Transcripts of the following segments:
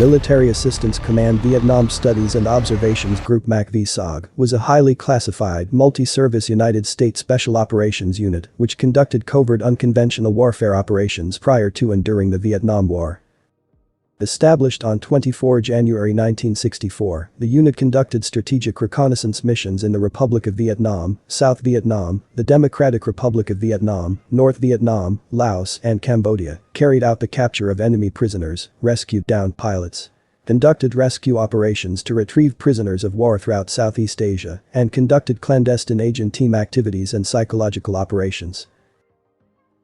Military Assistance Command Vietnam Studies and Observations Group MACV-SOG was a highly classified, multi-service United States Special Operations Unit which conducted covert unconventional warfare operations prior to and during the Vietnam War. Established on 24 January 1964, the unit conducted strategic reconnaissance missions in the Republic of Vietnam, South Vietnam, the Democratic Republic of Vietnam, North Vietnam, Laos, and Cambodia, carried out the capture of enemy prisoners, rescued downed pilots, conducted rescue operations to retrieve prisoners of war throughout Southeast Asia, and conducted clandestine agent team activities and psychological operations.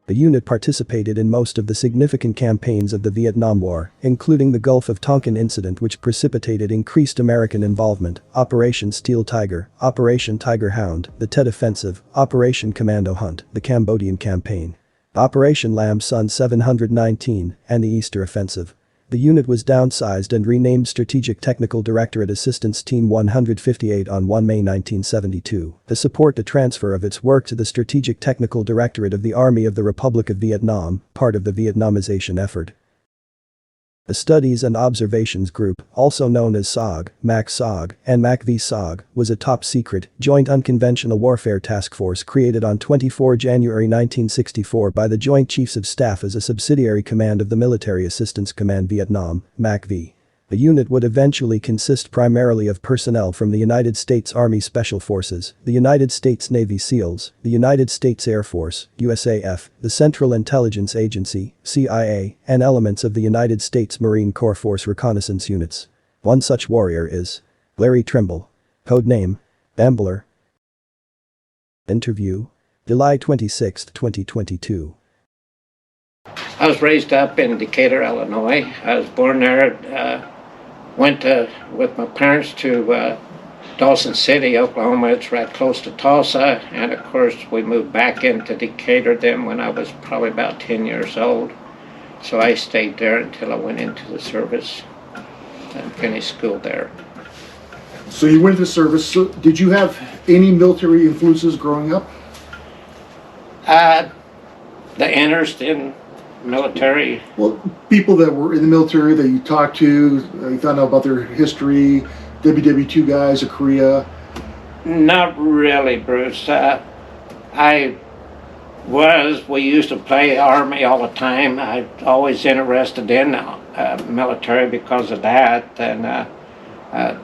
The unit participated in most of the significant campaigns of the Vietnam War, including the Gulf of Tonkin incident which precipitated increased American involvement, Operation Steel Tiger, Operation Tiger Hound, the Tet Offensive, Operation Commando Hunt, the Cambodian Campaign, Operation Lam Son 719, and the Easter Offensive. The unit was downsized and renamed Strategic Technical Directorate Assistance Team 158 on 1 May 1972 to support the transfer of its work to the Strategic Technical Directorate of the Army of the Republic of Vietnam, part of the Vietnamization effort. The Studies and Observations Group, also known as SOG, MAC-SOG, and MACV-SOG, was a top-secret, joint unconventional warfare task force created on 24 January 1964 by the Joint Chiefs of Staff as a subsidiary command of the Military Assistance Command Vietnam, MACV. The unit would eventually consist primarily of personnel from the United States Army Special Forces, the United States Navy SEALs, the United States Air Force, USAF, the Central Intelligence Agency, CIA, and elements of the United States Marine Corps Force reconnaissance units. One such warrior is Larry Trimble. Codename Ambler. Interview July 26, 2022. I was raised up in Decatur, Illinois. I was born there. Went with my parents to Dawson City, Oklahoma. It's right close to Tulsa. And of course, we moved back into Decatur then when I was probably about 10 years old. So I stayed there until I went into the service and finished school there. So you went to the service. So did you have any military influences growing up? The interest in military. Well, people that were in the military that you talked to, you found out about their history, WW2 guys of Korea? Not really, Bruce. We used to play Army all the time. I always interested in military because of that, and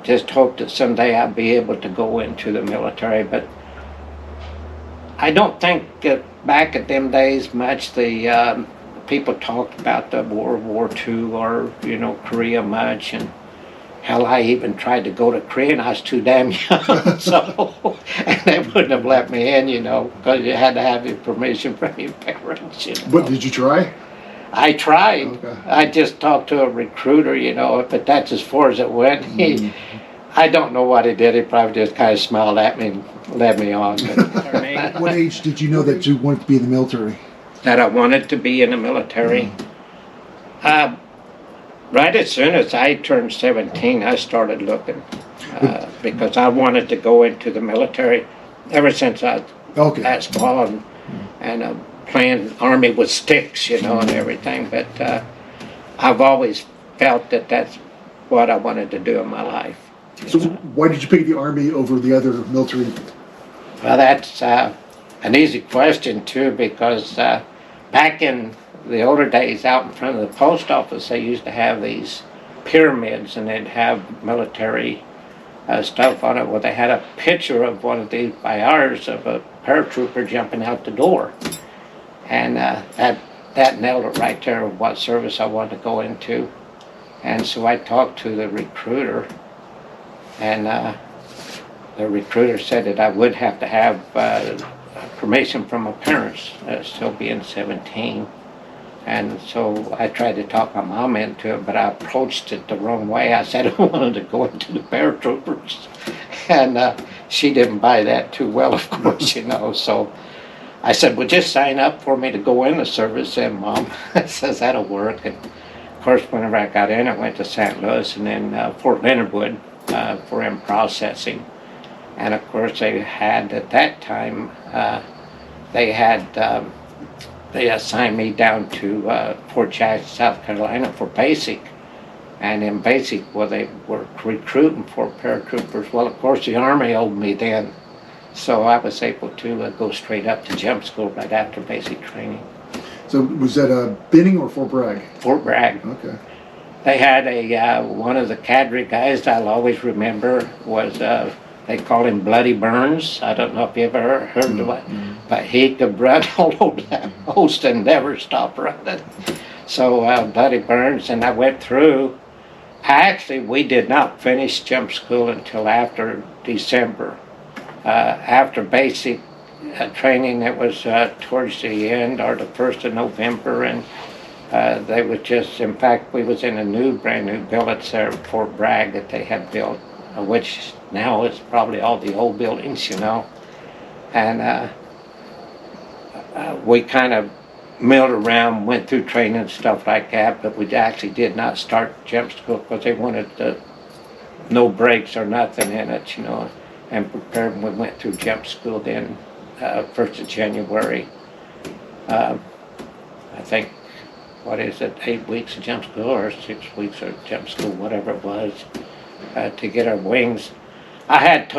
just hoped that someday I'd be able to go into the military. But I don't think that back at them days much the people talked about the World War II or, Korea much. And hell, I even tried to go to Korea and I was too damn young. So, and they wouldn't have let me in, because you had to have your permission from your parents. But did you try? I tried. Okay. I just talked to a recruiter, but that's as far as it went. I don't know what he did. He probably just kind of smiled at me and led me on. At what age did you know that you wanted to be in the military? That I wanted to be in the military. Right as soon as I turned 17, I started looking because I wanted to go into the military ever since I was that small and playing Army with sticks, and everything. But I've always felt that that's what I wanted to do in my life. So why did you pick the Army over the other military? Well, that's an easy question, too, because back in the older days out in front of the post office, they used to have these pyramids and they'd have military stuff on it. Well, they had a picture of one of these by ours of a paratrooper jumping out the door. And that nailed it right there of what service I wanted to go into. And so I talked to the recruiter, and the recruiter said that I would have to have permission from my parents, still being 17. And so I tried to talk my mom into it, but I approached it the wrong way. I said I wanted to go into the paratroopers. And she didn't buy that too well, of course, So I said, well, just sign up for me to go in the service. And Mom says that'll work. And of course, whenever I got in, I went to St. Louis and then Fort Leonard Wood for in processing. And of course, they had at that time, they assigned me down to Fort Jackson, South Carolina for basic. And in basic, well, they were recruiting for paratroopers. Well, of course, the Army owed me then, so I was able to go straight up to jump school right after basic training. So was that Benning or Fort Bragg? Fort Bragg. Okay. They had one of the cadre guys I'll always remember was, they called him Bloody Burns. I don't know if you ever heard of it, but he could run all over that host and never stop running. So Bloody Burns, and I went through. We did not finish jump school until after December. After basic training, it was towards the end or the 1st of November, and they was just, in fact, we was in a brand new billets there at Fort Bragg that they had built, which now is probably all the old buildings, you know. And we kind of milled around, went through training and stuff like that, but we actually did not start jump school because they wanted no breaks or nothing in it, you know, and prepared. We went through jump school then, 1st of January. I think, 8 weeks of jump school or 6 weeks of jump school, whatever it was, to get our wings. I had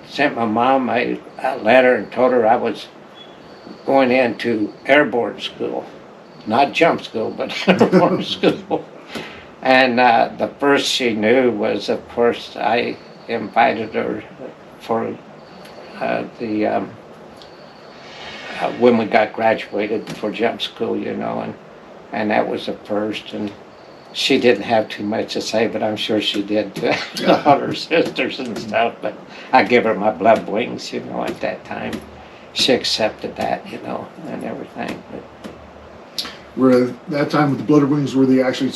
sent my mom a letter and told her I was going into airborne school, not jump school, but airborne school. And the first she knew was, of course, I invited her for when we got graduated for jump school, you know, and that was the first. And she didn't have too much to say, but I'm sure she did to all her sisters and stuff. But I gave her my blood wings, you know, at that time. She accepted that, you know, and everything. But Were that time with the blood wings, were they actually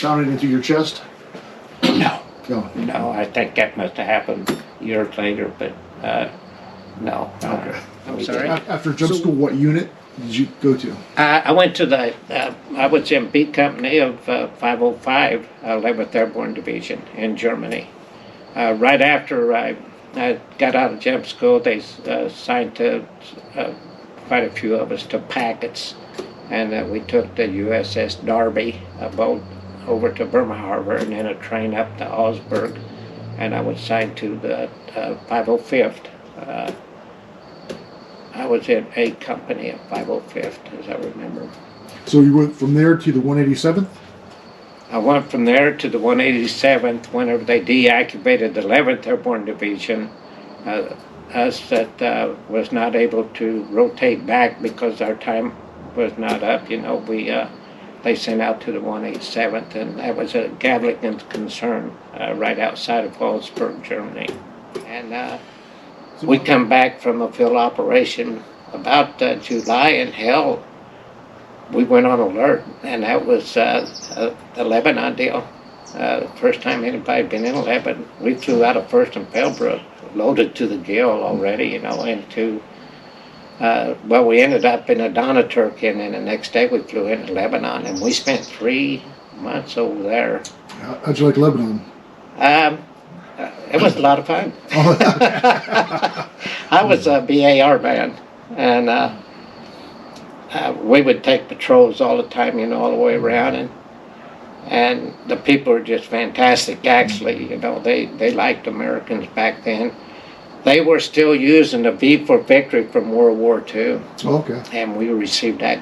pounded into your chest? no. No. I think that must have happened years later, but no. Okay. I'm sorry. After jump school, what unit did you go to? I went to I was in B Company of 505, 11th Airborne Division in Germany. Right after I got out of jump school, they assigned to quite a few of us to packets, and we took the USS Darby, a boat, over to Burma Harbor, and then a train up to Augsburg, and I was assigned to the 505th. I was in A Company of 505th, as I remember. So you went from there to the 187th? I went from there to the 187th whenever they deactivated the 11th Airborne Division. Us that was not able to rotate back because our time was not up, you know, they sent out to the 187th, and that was a Gavligan concern right outside of Augsburg, Germany. And we come back from a field operation about July, and hell, we went on alert, and that was the Lebanon deal. First time anybody had been in Lebanon. We flew out of First and Pellbrook, loaded to the gill already, you know, into, we ended up in Adana-Turk, and then the next day we flew into Lebanon, and we spent 3 months over there. How'd you like Lebanon? It was a lot of fun. I was a BAR man, and we would take patrols all the time, you know, all the way around, and the people were just fantastic, actually, you know, they liked Americans back then. They were still using the V for Victory from World War II. Okay. And we received that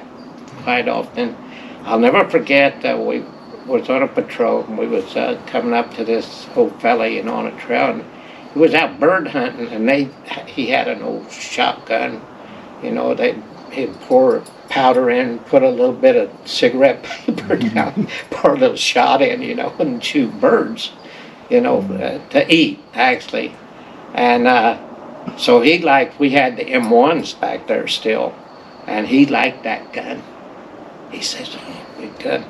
quite often. I'll never forget that we was on a patrol, and we was coming up to this old fella, you know, on a trail, and he was out bird hunting, and he had an old shotgun, you know, he'd pour powder in, put a little bit of cigarette paper down, pour a little shot in, you know, and shoot birds, you know, to eat, actually. And so we had the M1s back there still, and he liked that gun. He says, oh, good gun.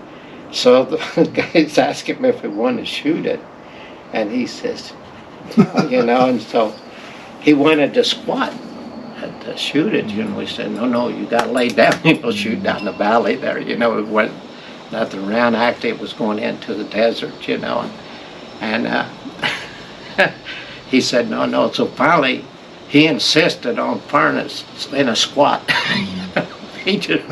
So the guys asked him if he wanted to shoot it, and he says, no, you know, and so he wanted to squat to shoot it, you know. We said, no, you got to lay down, you know, shoot down the valley there, you know. It wasn't nothing around. Actually, it was going into the desert, you know, and he said, no. So finally, he insisted on firing it in a squat. He just,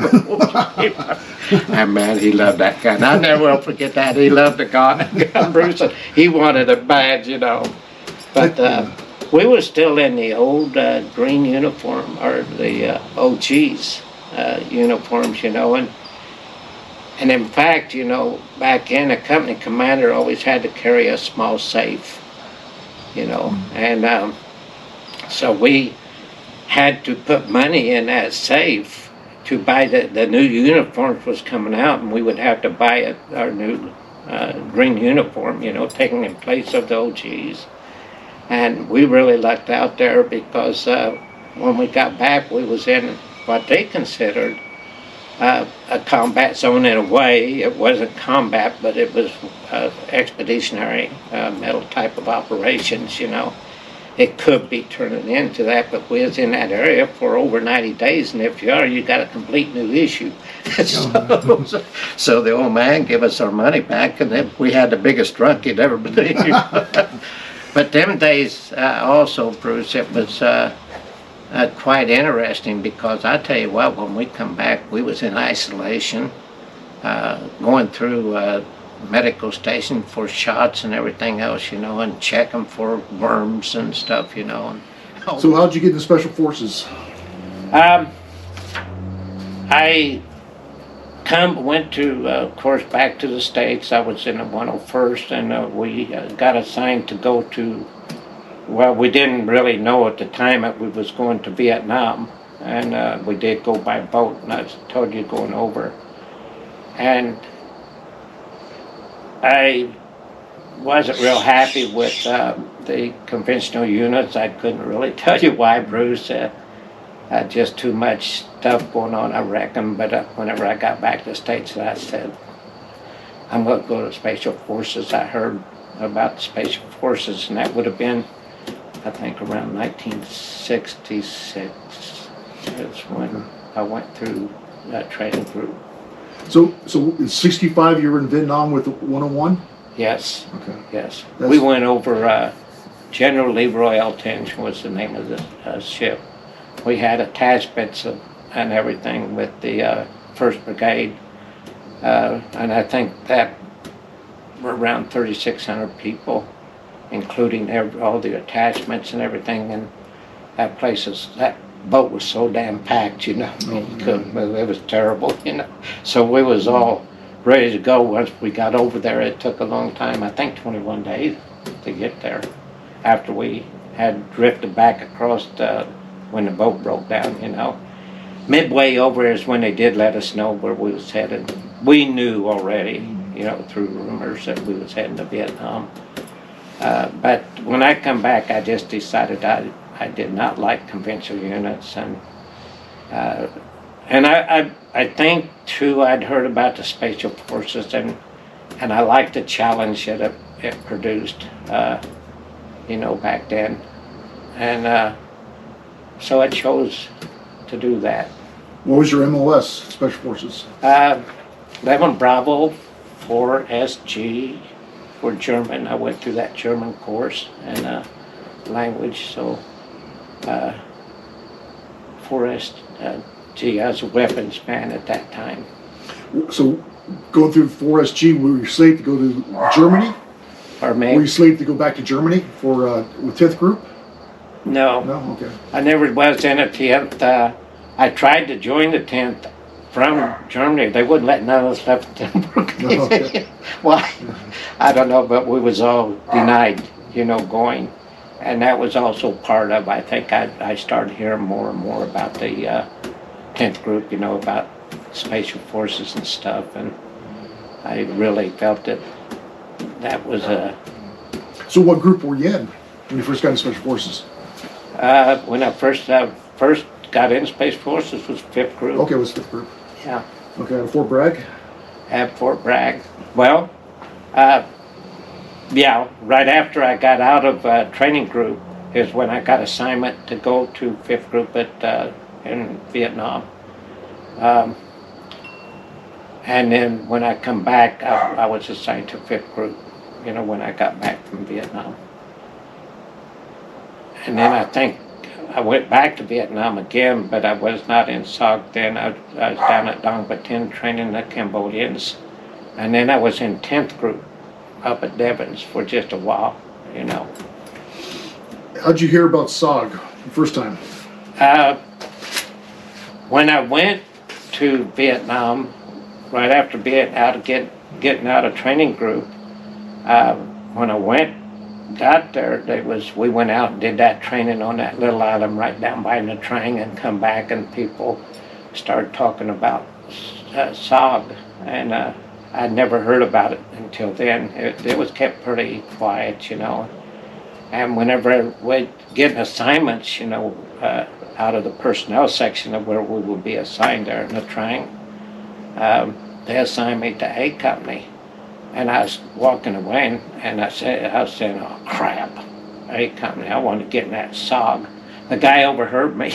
and man, he loved that gun. I never will forget that. He loved the gun, Bruce. And he wanted it bad, you know. But we were still in the old green uniform, or the OG's uniforms, you know. And in fact, you know, back in, a company commander always had to carry a small safe, you know. And so we had to put money in that safe to buy the new uniforms was coming out, and we would have to buy our new green uniform, you know, taking in place of the OGs. And we really lucked out there because when we got back, we was in what they considered a combat zone in a way. It wasn't combat, but it was expeditionary metal type of operations, you know. It could be turning into that, but we was in that area for over 90 days, and if you are, you got a complete new issue. So the old man gave us our money back, and then we had the biggest drunk you'd ever believe. But them days also, Bruce, it was quite interesting, because I tell you what, when we come back, we was in isolation, going through medical station for shots and everything else, you know, and checking for worms and stuff, you know. And, So how'd you get into Special Forces? I went to, of course, back to the States. I was in the 101st, and we got assigned to go to, well, we didn't really know at the time that we was going to Vietnam, and we did go by boat, and I told you going over. And I wasn't real happy with the conventional units. I couldn't really tell you why, Bruce. Just too much stuff going on, I reckon. But whenever I got back to the States, I said, I'm going to go to Special Forces. I heard about the Special Forces, and that would have been, I think, around 1966. That's when I went through that training group. So in 65 you were in Vietnam with the 101? Yes. Okay. Yes. We went over, General Leroy Eltinge was the name of the ship. We had attachments and everything with the 1st Brigade, and I think that were around 3,600 people, including all the attachments and everything, and that boat was so damn packed, you know, you couldn't move. It was terrible, you know. So we was all ready to go. Once we got over there, it took a long time, I think 21 days to get there, after we had drifted back across when the boat broke down, you know. Midway over is when they did let us know where we was headed. We knew already, you know, through rumors that we was heading to Vietnam. But when I come back, I just decided I did not like conventional units, and I think too I'd heard about the Special Forces, and I liked the challenge that it produced, you know, back then, and so I chose to do that. What was your MOS, Special Forces? 11 Bravo 4 SG for German. I went through that German course and language, so 4SG, I was a weapons man at that time. So going through 4SG, were you slated to go to Germany? Pardon me? Were you slated to go back to Germany for with 10th Group? No. No? Okay. I never was in a 10th. I tried to join the 10th from Germany. They wouldn't let none of us left the 10th organization. Okay. Well, I don't know, but we was all denied, you know, going. And that was also part of, I think I started hearing more and more about the 10th Group, you know, about Special Forces and stuff. And I really felt that was a... So what group were you in when you first got into Special Forces? When I first got in Special Forces was 5th Group. Okay, it was 5th Group. Yeah. Okay, at Fort Bragg? At Fort Bragg. Well, yeah, right after I got out of training group is when I got assignment to go to 5th Group in Vietnam. And then when I come back, I was assigned to 5th Group, you know, when I got back from Vietnam. And then I think I went back to Vietnam again, but I was not in SOG then. I was down at Dong Ba Tin training the Cambodians. And then I was in 10th group up at Devon's for just a while, you know. How'd you hear about SOG the first time? When I went to Vietnam, right after getting out of training group, when I got there, we went out and did that training on that little island right down by Nha Trang and come back, and people started talking about SOG, and I'd never heard about it until then. It was kept pretty quiet, you know. And whenever we'd get assignments, you know, out of the personnel section of where we would be assigned there in Nha Trang, they assigned me to A Company. And I was walking away, and I was saying, oh, crap, A Company, I want to get in that SOG. The guy overheard me.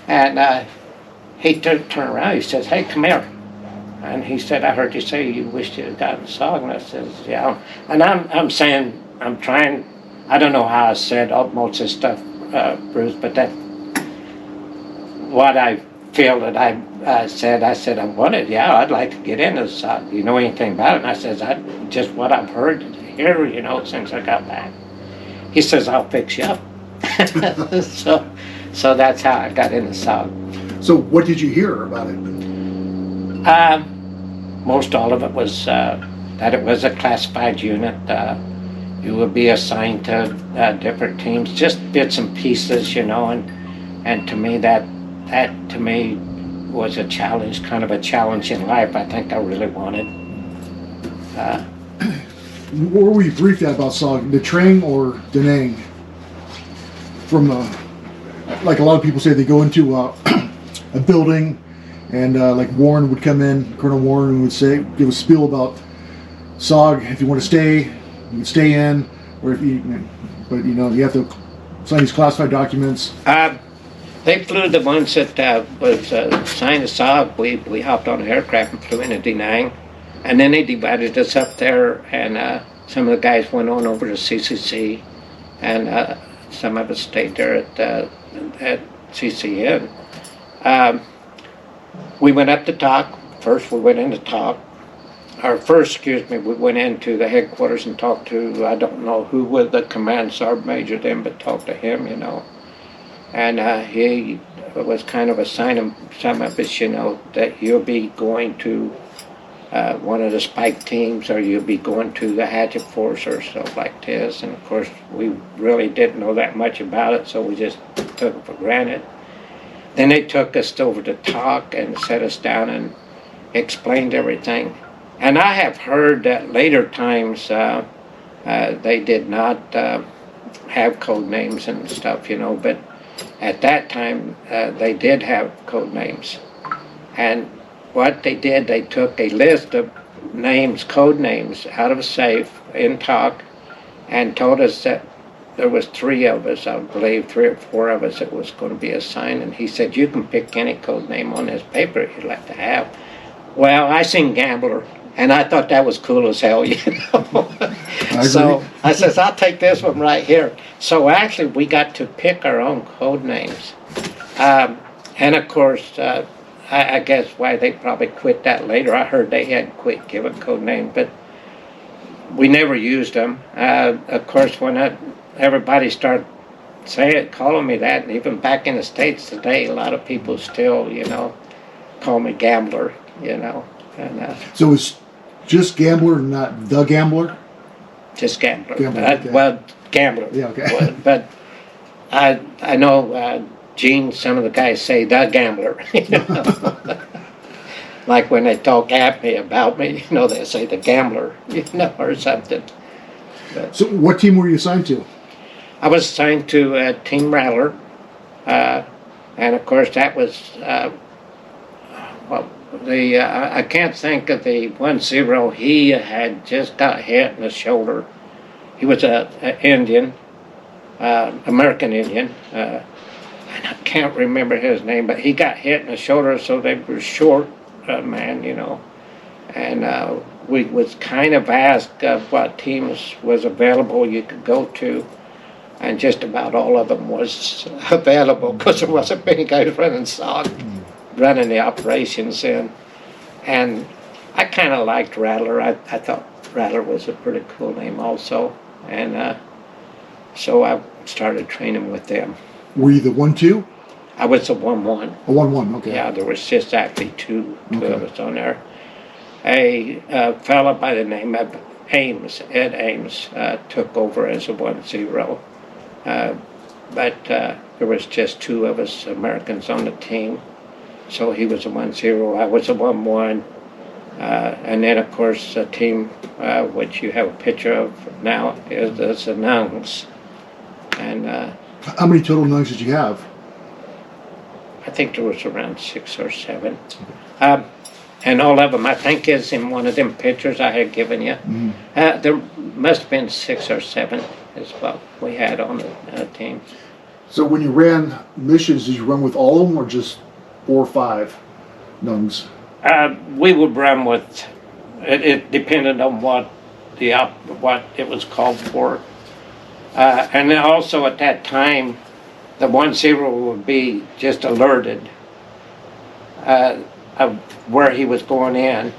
And he turned around, he says, hey, come here. And he said, I heard you say you wished you had gotten SOG. And I says, yeah. And I'm saying, I'm trying, I don't know how I said most of this stuff, Bruce, but that's what I feel that I said. I said, I wanted, yeah, I'd like to get into SOG. You know anything about it? And I says, just what I've heard here, you know, since I got back. He says, I'll fix you up. So that's how I got into SOG. So what did you hear about it? Most all of it was that it was a classified unit. You would be assigned to different teams, just bits and pieces, you know, and to me that to me was a challenge, kind of a challenge in life. I think I really wanted. Where were you briefed at about SOG? Nha Trang or Da Nang? From like a lot of people say, they go into a building, and like Warren would come in, Colonel Warren would say, give a spiel about SOG. If you want to stay, you can stay in, or if you, but you know, you have to sign these classified documents. They flew the ones that was assigned to SOG. We hopped on an aircraft and flew into Da Nang, and then they divided us up there, and some of the guys went on over to CCC, and some of us stayed there at CCN. We went up to talk. First, we went in to talk. We went into the headquarters and talked to, I don't know who was the command sergeant major then, but talked to him, you know. And he was kind of assigning some of us, you know, that you'll be going to one of the spike teams, or you'll be going to the hatchet force or stuff like this. And of course, we really didn't know that much about it, so we just took it for granted. Then they took us over to talk and set us down and explained everything. And I have heard that later times they did not have code names and stuff, you know, but at that time they did have code names. And what they did, they took a list of names, code names, out of a safe in talk, and told us that there was 3 of us, I believe, 3 or 4 of us that was going to be assigned. And he said, you can pick any code name on this paper you'd like to have. Well, I seen Gambler, and I thought that was cool as hell, you know. So I says, I'll take this one right here. So actually, we got to pick our own code names. And of course, I guess why they probably quit that later. I heard they had quit giving code names, but we never used them. Of course, when everybody started calling me that, and even back in the States today, a lot of people still, you know, call me Gambler, you know. And, so it's just Gambler, not the Gambler? Just Gambler. Okay. Well, Gambler. Yeah, okay. But I know Gene, some of the guys say the Gambler. You know? Like when they talk at me about me, you know, they say the Gambler, you know, or something. But so what team were you assigned to? I was assigned to Team Rattler, and of course that was, I can't think of the 1-0. He had just got hit in the shoulder. He was an Indian, American Indian, and I can't remember his name, but he got hit in the shoulder, so they were short man, you know. And we was kind of asked what teams was available you could go to. and just about all of them was available because there wasn't many guys running SOG, running the operations in. And I kind of liked Rattler. I thought Rattler was a pretty cool name also. And so I started training with them. Were you the 1-2? I was a 1-1. A 1-1, okay. Yeah, there was just actually two of us on there. A fellow by the name of Ed Ames, took over as a 1-0. But there was just two of us Americans on the team. So he was a 1-0, I was a 1-1. And then, of course, the team, which you have a picture of now, is the Da Nangs. And how many total Nangs did you have? I think there was around 6 or 7. And all of them, I think, is in one of them pictures I had given you. There must have been 6 or 7 is what we had on the team. So when you ran missions, did you run with all of them or just 4 or 5 Nangs? We would run with, it depended on what it was called for. And then also at that time, the 1-0 would be just alerted of where he was going in,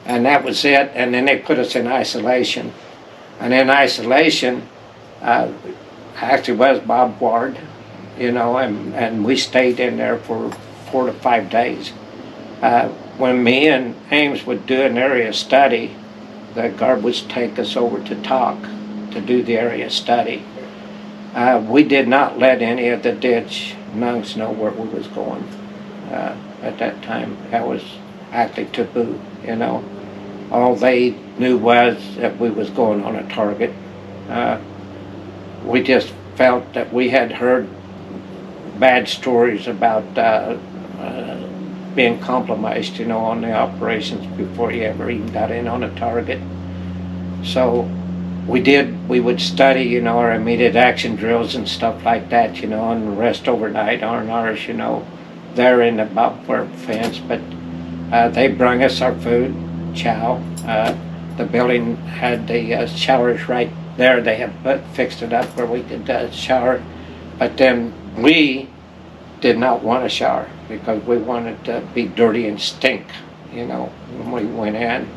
and that was it. And then they put us in isolation. And in isolation, actually was Bob Ward, you know, and we stayed in there for 4 to 5 days. When me and Ames would do an area study, the guard would take us over to talk to do the area study. We did not let any of the ditch Nangs know where we was going at that time. That was actually taboo, you know. All they knew was that we was going on a target. We just felt that we had heard bad stories about being compromised, you know, on the operations before you ever even got in on a target. So we would study, you know, our immediate action drills and stuff like that, you know, and rest overnight R&Rs, you know, there in the barbed wire fence. But they brung us our food, chow. The building had the showers right there. They had fixed it up where we could shower. But then we did not want to shower because we wanted to be dirty and stink, you know, when we went in.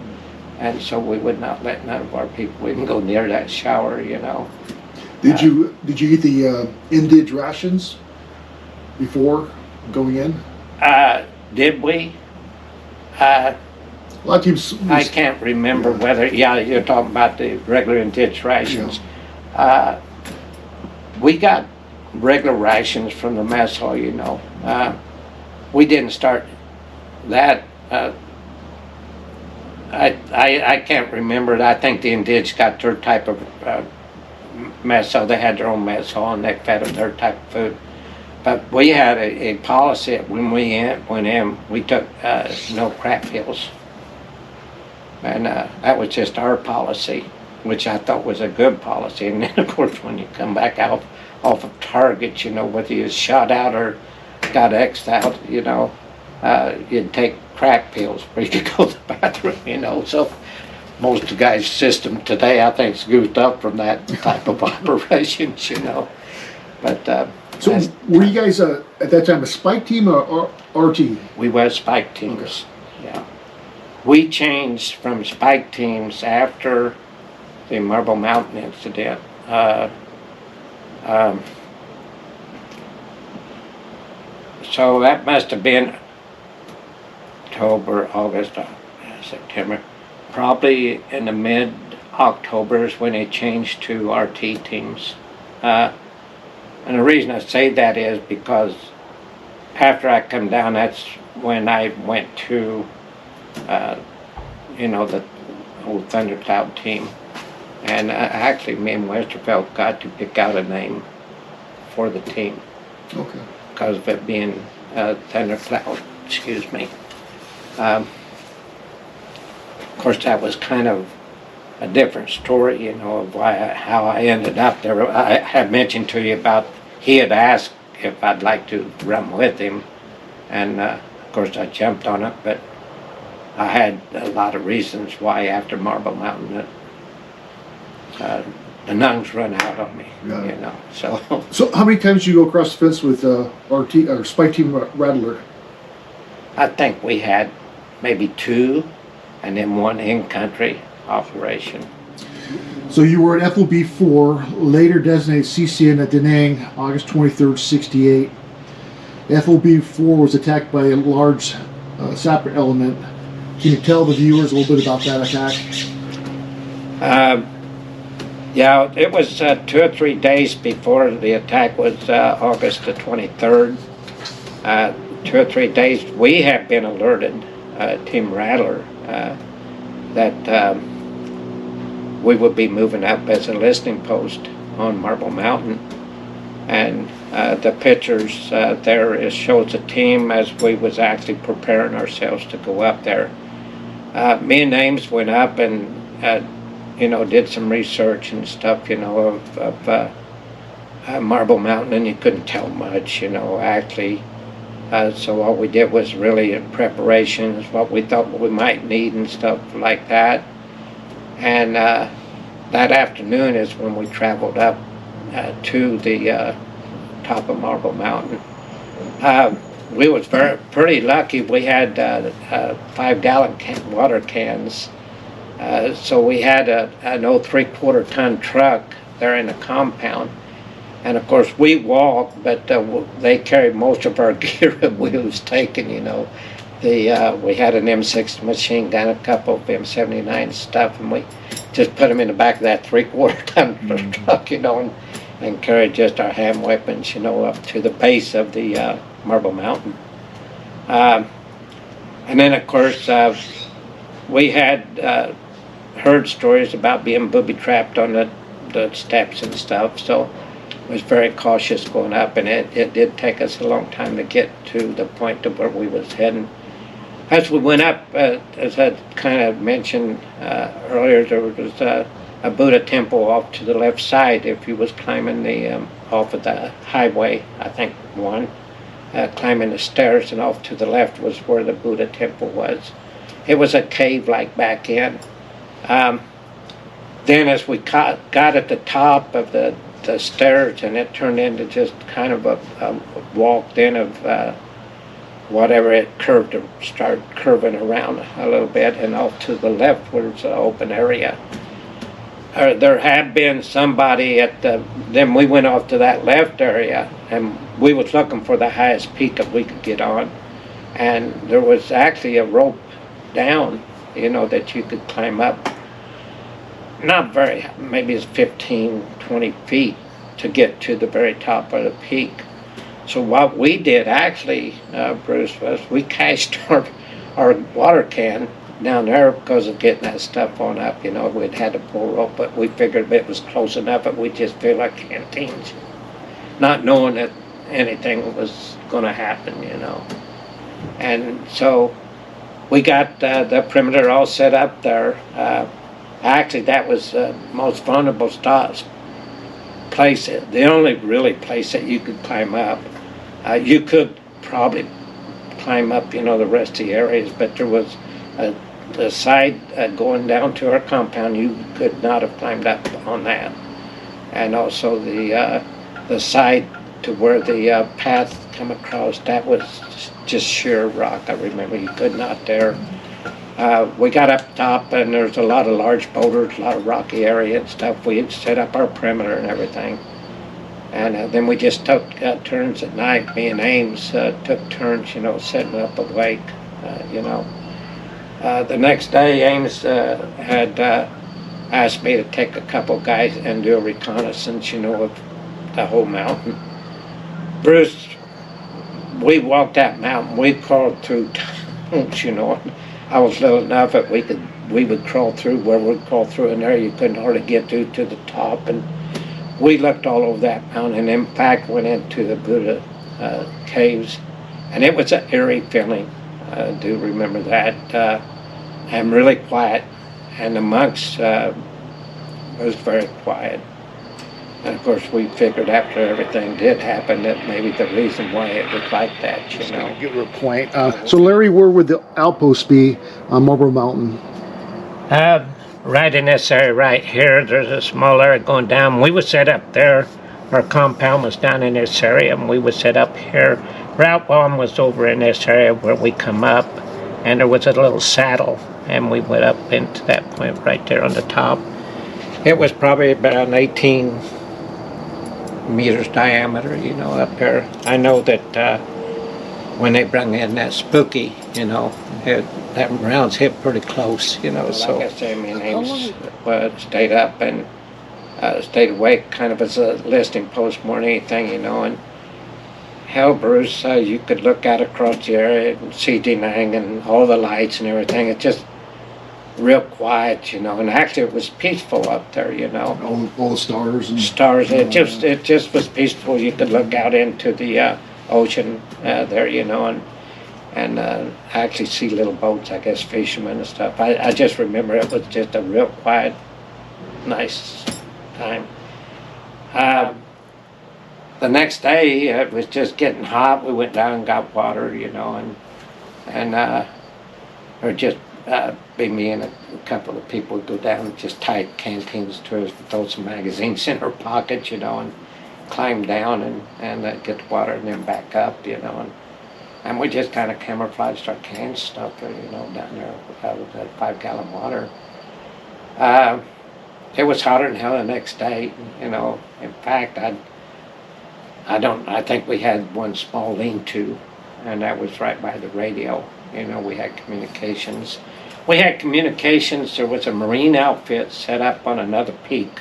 And so we would not let none of our people even go near that shower, you know. Did you eat the Indige rations before going in? Did we? A lot of teams. I can't remember whether, you're talking about the regular and ditch rations. Yeah. We got regular rations from the mess hall, you know. We didn't start that. I can't remember. I think the Indige got their type of mess hall. They had their own mess hall and they fed them their type of food. But we had a policy that when we went in, we took no crack pills. And that was just our policy, which I thought was a good policy. And then, of course, when you come back off of target, you know, whether you shot out or got X'd out, you know, you'd take crack pills where you could go to the bathroom, you know. So most of the guys' system today, I think, is goofed up from that type of operations, you know. But so were you guys at that time a spike team or RT? We were spike teams. Okay. Yeah. We changed from spike teams after the Marble Mountain incident. So that must have been October, August, September. Probably in the mid-October is when they changed to RT teams. And the reason I say that is because after I come down, that's when I went to, you know, the old Thundercloud team. And actually, me and Westerfeld got to pick out a name for the team. Okay. Because of it being Thundercloud, excuse me. Of course, that was kind of a different story, you know, of how I ended up there. I had mentioned to you about he had asked if I'd like to run with him, and of course I jumped on it, but I had a lot of reasons why after Marble Mountain the Nang's run out on me, Got it. you know. So So how many times did you go across the fence with RT or Spike Team Rattler? I think we had maybe 2, and then 1 in-country operation. So you were at FOB-4, later designated CCN at Da Nang, August 23rd, 68. FOB-4 was attacked by a large Sapper element. Can you tell the viewers a little bit about that attack? Yeah, it was 2 or 3 days before the attack was August the 23rd. 2 or 3 days, we have been alerted, Team Rattler, that we would be moving up as a listening post on Marble Mountain. And the pictures there shows the team as we was actually preparing ourselves to go up there. Me and Ames went up and you know, did some research and stuff, you know, of Marble Mountain, and you couldn't tell much, you know, actually. So all we did was really in preparations, what we thought we might need and stuff like that. And that afternoon is when we traveled up to the top of Marble Mountain. We was pretty lucky. We had 5-gallon water cans. So we had an old 3/4 ton truck there in the compound. And of course we walked, but they carried most of our gear that we was taking, you know. We had an M60 machine gun, a couple of M79 stuff, and we just put them in the back of that 3/4 ton truck, you know, and carried just our hand weapons, you know, up to the base of the Marble Mountain. And then of course we had heard stories about being booby-trapped on the steps and stuff, so was very cautious going up, and it did take us a long time to get to the point to where we was heading. As we went up, as I kind of mentioned earlier, there was a Buddha temple off to the left side if you was climbing the off of the highway, I think climbing the stairs, and off to the left was where the Buddha temple was. It was a cave-like back in. Then as we got at the top of the stairs, and it turned into just kind of a walk then of whatever it curved to start curving around a little bit, and off to the left was an open area. There had been somebody then we went off to that left area, and we was looking for the highest peak that we could get on, and there was actually a rope down, you know, that you could climb up. Not very, maybe it's 15, 20 feet to get to the very top of the peak. So what we did actually, Bruce, was we cached our water can down there because of getting that stuff on up. You know, we'd had to pull rope, but we figured it was close enough that we just filled our canteens, not knowing that anything was going to happen, you know. And so we got the perimeter all set up there. Actually, that was the most vulnerable place, the only really place that you could climb up. You could probably climb up, you know, the rest of the areas, but there was the side going down to our compound, you could not have climbed up on that. And also the side to where the path come across, that was just sheer rock. I remember you could not there. We got up top, and there's a lot of large boulders, a lot of rocky area and stuff. We had set up our perimeter and everything. And then we just took turns at night. Me and Ames took turns, you know, setting up awake, you know. The next day, Ames had asked me to take a couple guys and do a reconnaissance, you know, of the whole mountain. Bruce, we walked that mountain. We crawled through tunnels, you know. I was little enough that we would crawl through where we'd crawl through an area you couldn't hardly get to the top, and we looked all over that mountain, and in fact went into the Buddha caves, and it was an eerie feeling. I do remember that, and really quiet, and the monks was very quiet. And of course we figured after everything did happen that maybe the reason why it was like that, you know. Give her a point. So Larry, where would the outpost be on Marble Mountain? right in this area right here, there's a small area going down. We would set up there. Our compound was down in this area, and we would set up here. Route 1 was over in this area where we come up, and there was a little saddle, and we went up into that point right there on the top. It was probably about 18 meters diameter, you know, up there. I know that when they bring in that spooky, you know, that rounds hit pretty close, you know. Well, so like I say, my name's stayed up and stayed awake kind of as a listing post more than anything, you know. And hell, Bruce, you could look out across the area and see Da Nang and all the lights and everything. It's just real quiet, you know. And actually, it was peaceful up there, you know. All the stars and stars. It just was peaceful. You could look out into the ocean there, you know, and actually see little boats, I guess, fishermen and stuff. I just remember it was just a real quiet, nice time. The next day, it was just getting hot. We went down and got water, you know, or just be me and a couple of people would go down and just tie canteens to us, throw some magazines in our pockets, you know, and climb down and get the water and then back up, you know, and we just kind of camouflaged our cans stuff there, you know, down there with that 5-gallon water. It was hotter than hell the next day, you know. In fact, I think we had one small lean-to, and that was right by the radio. You know, we had communications. There was a marine outfit set up on another peak.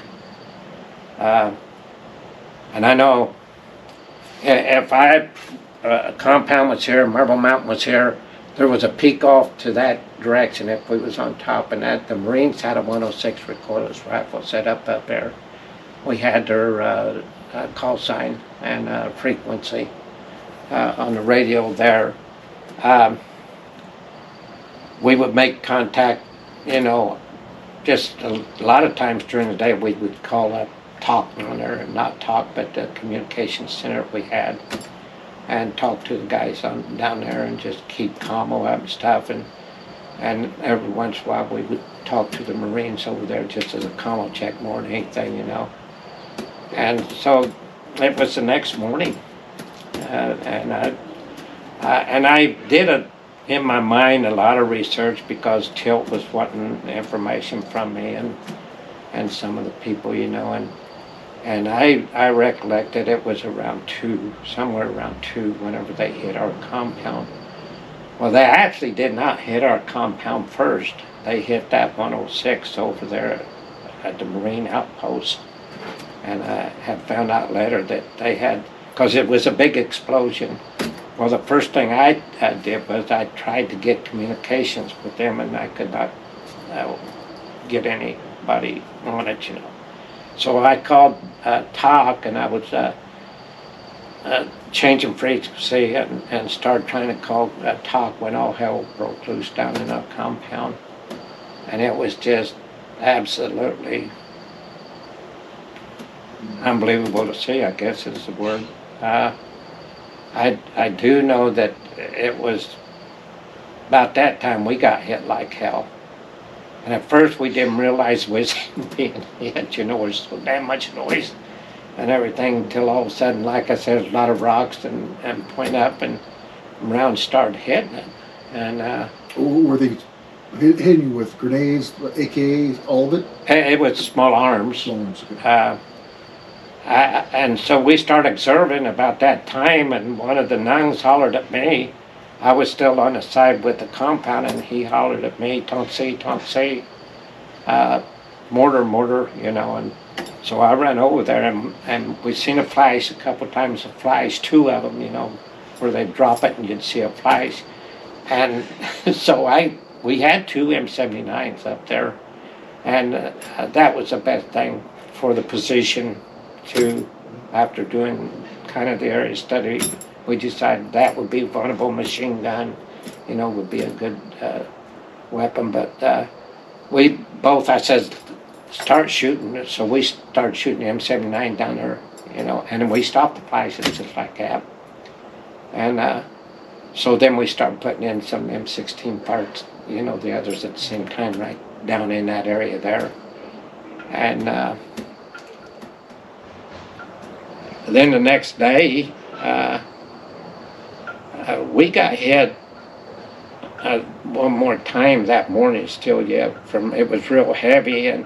And I know if a compound was here, Marble Mountain was here, there was a peak off to that direction if we was on top, and that the Marines had a 106 recoilless rifle set up there. We had their call sign and frequency on the radio there. We would make contact, you know, just a lot of times during the day we would call up talk on there, not talk, but the communications center we had, and talk to the guys down there and just keep commo up and stuff, and every once in a while we would talk to the Marines over there just as a commo check more than anything, you know. And so it was the next morning, and I did in my mind a lot of research because Tilt was wanting information from me and some of the people, you know, and I recollected it was around 2, somewhere around 2, whenever they hit our compound. Well, they actually did not hit our compound first. They hit that 106 over there at the Marine outpost. And I have found out later that they had, because it was a big explosion. Well, the first thing I did was I tried to get communications with them, and I could not get anybody on it, you know. So I called TOC, and I was changing frequency and started trying to call TOC when all hell broke loose down in our compound. And it was just absolutely unbelievable to see, I guess is the word. I do know that it was about that time we got hit like hell. And at first we didn't realize we was being hit, you know, there's so damn much noise and everything until all of a sudden, like I said, there's a lot of rocks and point up and rounds started hitting it. And were they hitting you with grenades, AKs, all of it? It was small arms. Small arms, okay. And so we started observing about that time, and one of the Nangs hollered at me. I was still on the side with the compound, and he hollered at me, don't see, mortar, you know. And so I ran over there, and we seen a flash a couple times, a flash, 2 of them, you know, where they'd drop it and you'd see a flash. And so we had 2 M79s up there, and that was the best thing for the position. After doing kind of the area study, we decided that would be a vulnerable machine gun, you know, would be a good weapon. But we both, I said, start shooting. So we started shooting the M79 down there, you know, and then we stopped the flashes just like that. And so then we started putting in some M16 parts, you know, the others at the same time, right down in that area there. And then the next day, we got hit one more time that morning still, yeah, it was real heavy, and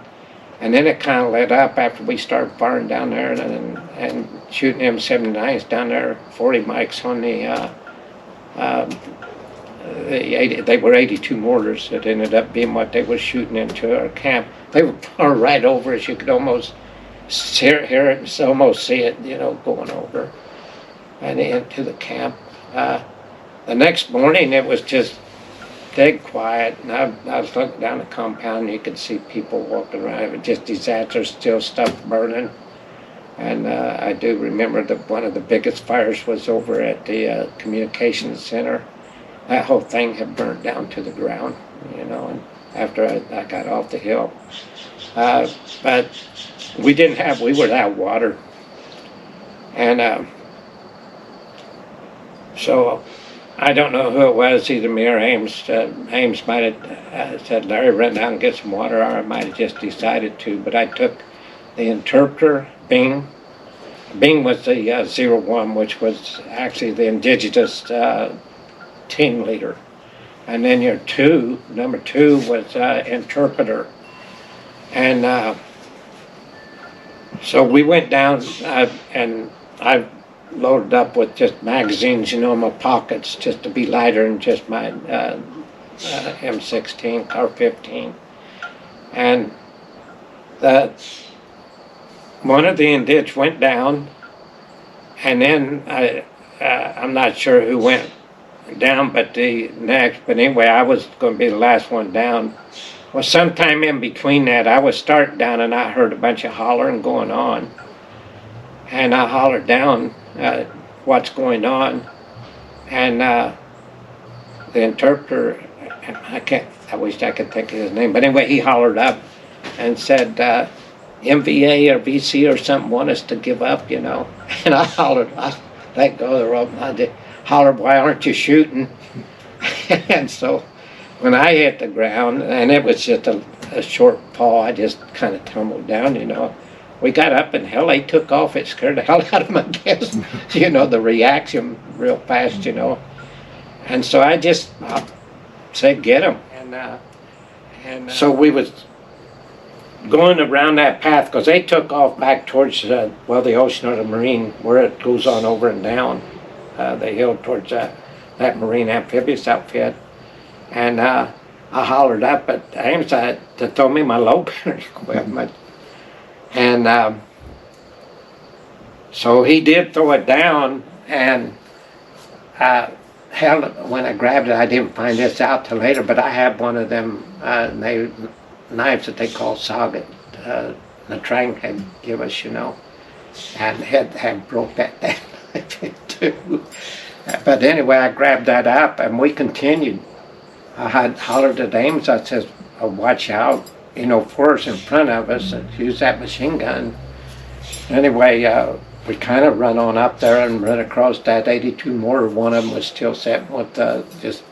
then it kind of let up after we started firing down there and shooting M79s down there, 40 mics on they were 82 mortars that ended up being what they were shooting into our camp. They were right over us. You could almost hear it, almost see it, going over and into the camp. The next morning, it was just dead quiet, and I was looking down the compound, and you could see people walking around. It was just disaster, still stuff burning. And I do remember that one of the biggest fires was over at the communications center. That whole thing had burnt down to the ground, and after I got off the hill. But we were without water. And so I don't know who it was, either me or Ames. Ames might have said, Larry, run down and get some water, or I might have just decided to. But I took the interpreter, Bing. Bing was the 01, which was actually the indigenous team leader. And then number two was interpreter. And so we went down, and I loaded up with just magazines, in my pockets, just to be lighter than just my M16, Car 15. And one of the indigs went down, and then I'm not sure who went down but anyway, I was going to be the last one down. Well, sometime in between that, I was starting down, and I heard a bunch of hollering going on. And I hollered down, what's going on? And the interpreter, I wish I could think of his name, but anyway, he hollered up and said, MVA or VC or something want us to give up, And I hollered, I let go of the rope, and I hollered, why aren't you shooting? And so when I hit the ground, and it was just a short fall, I just kind of tumbled down, We got up, and hell, they took off. It scared the hell out of my guests, the reaction real fast, And so I just said, get them. And so we was going around that path, because they took off back towards, the ocean or the marine, where it goes on over and down the hill towards that marine amphibious outfit. And I hollered up at Ames to throw me my low bearing equipment. And so he did throw it down, and when I grabbed it, I didn't find this out till later, but I had one of them knives that they call SOG the Trang had give us, and had broke that knife too. But anyway, I grabbed that up, and we continued. I had hollered at Ames, I said, oh, watch out, force in front of us, and use that machine gun. Anyway, we kind of run on up there and run across that 82 mortar. One of them was still sitting with just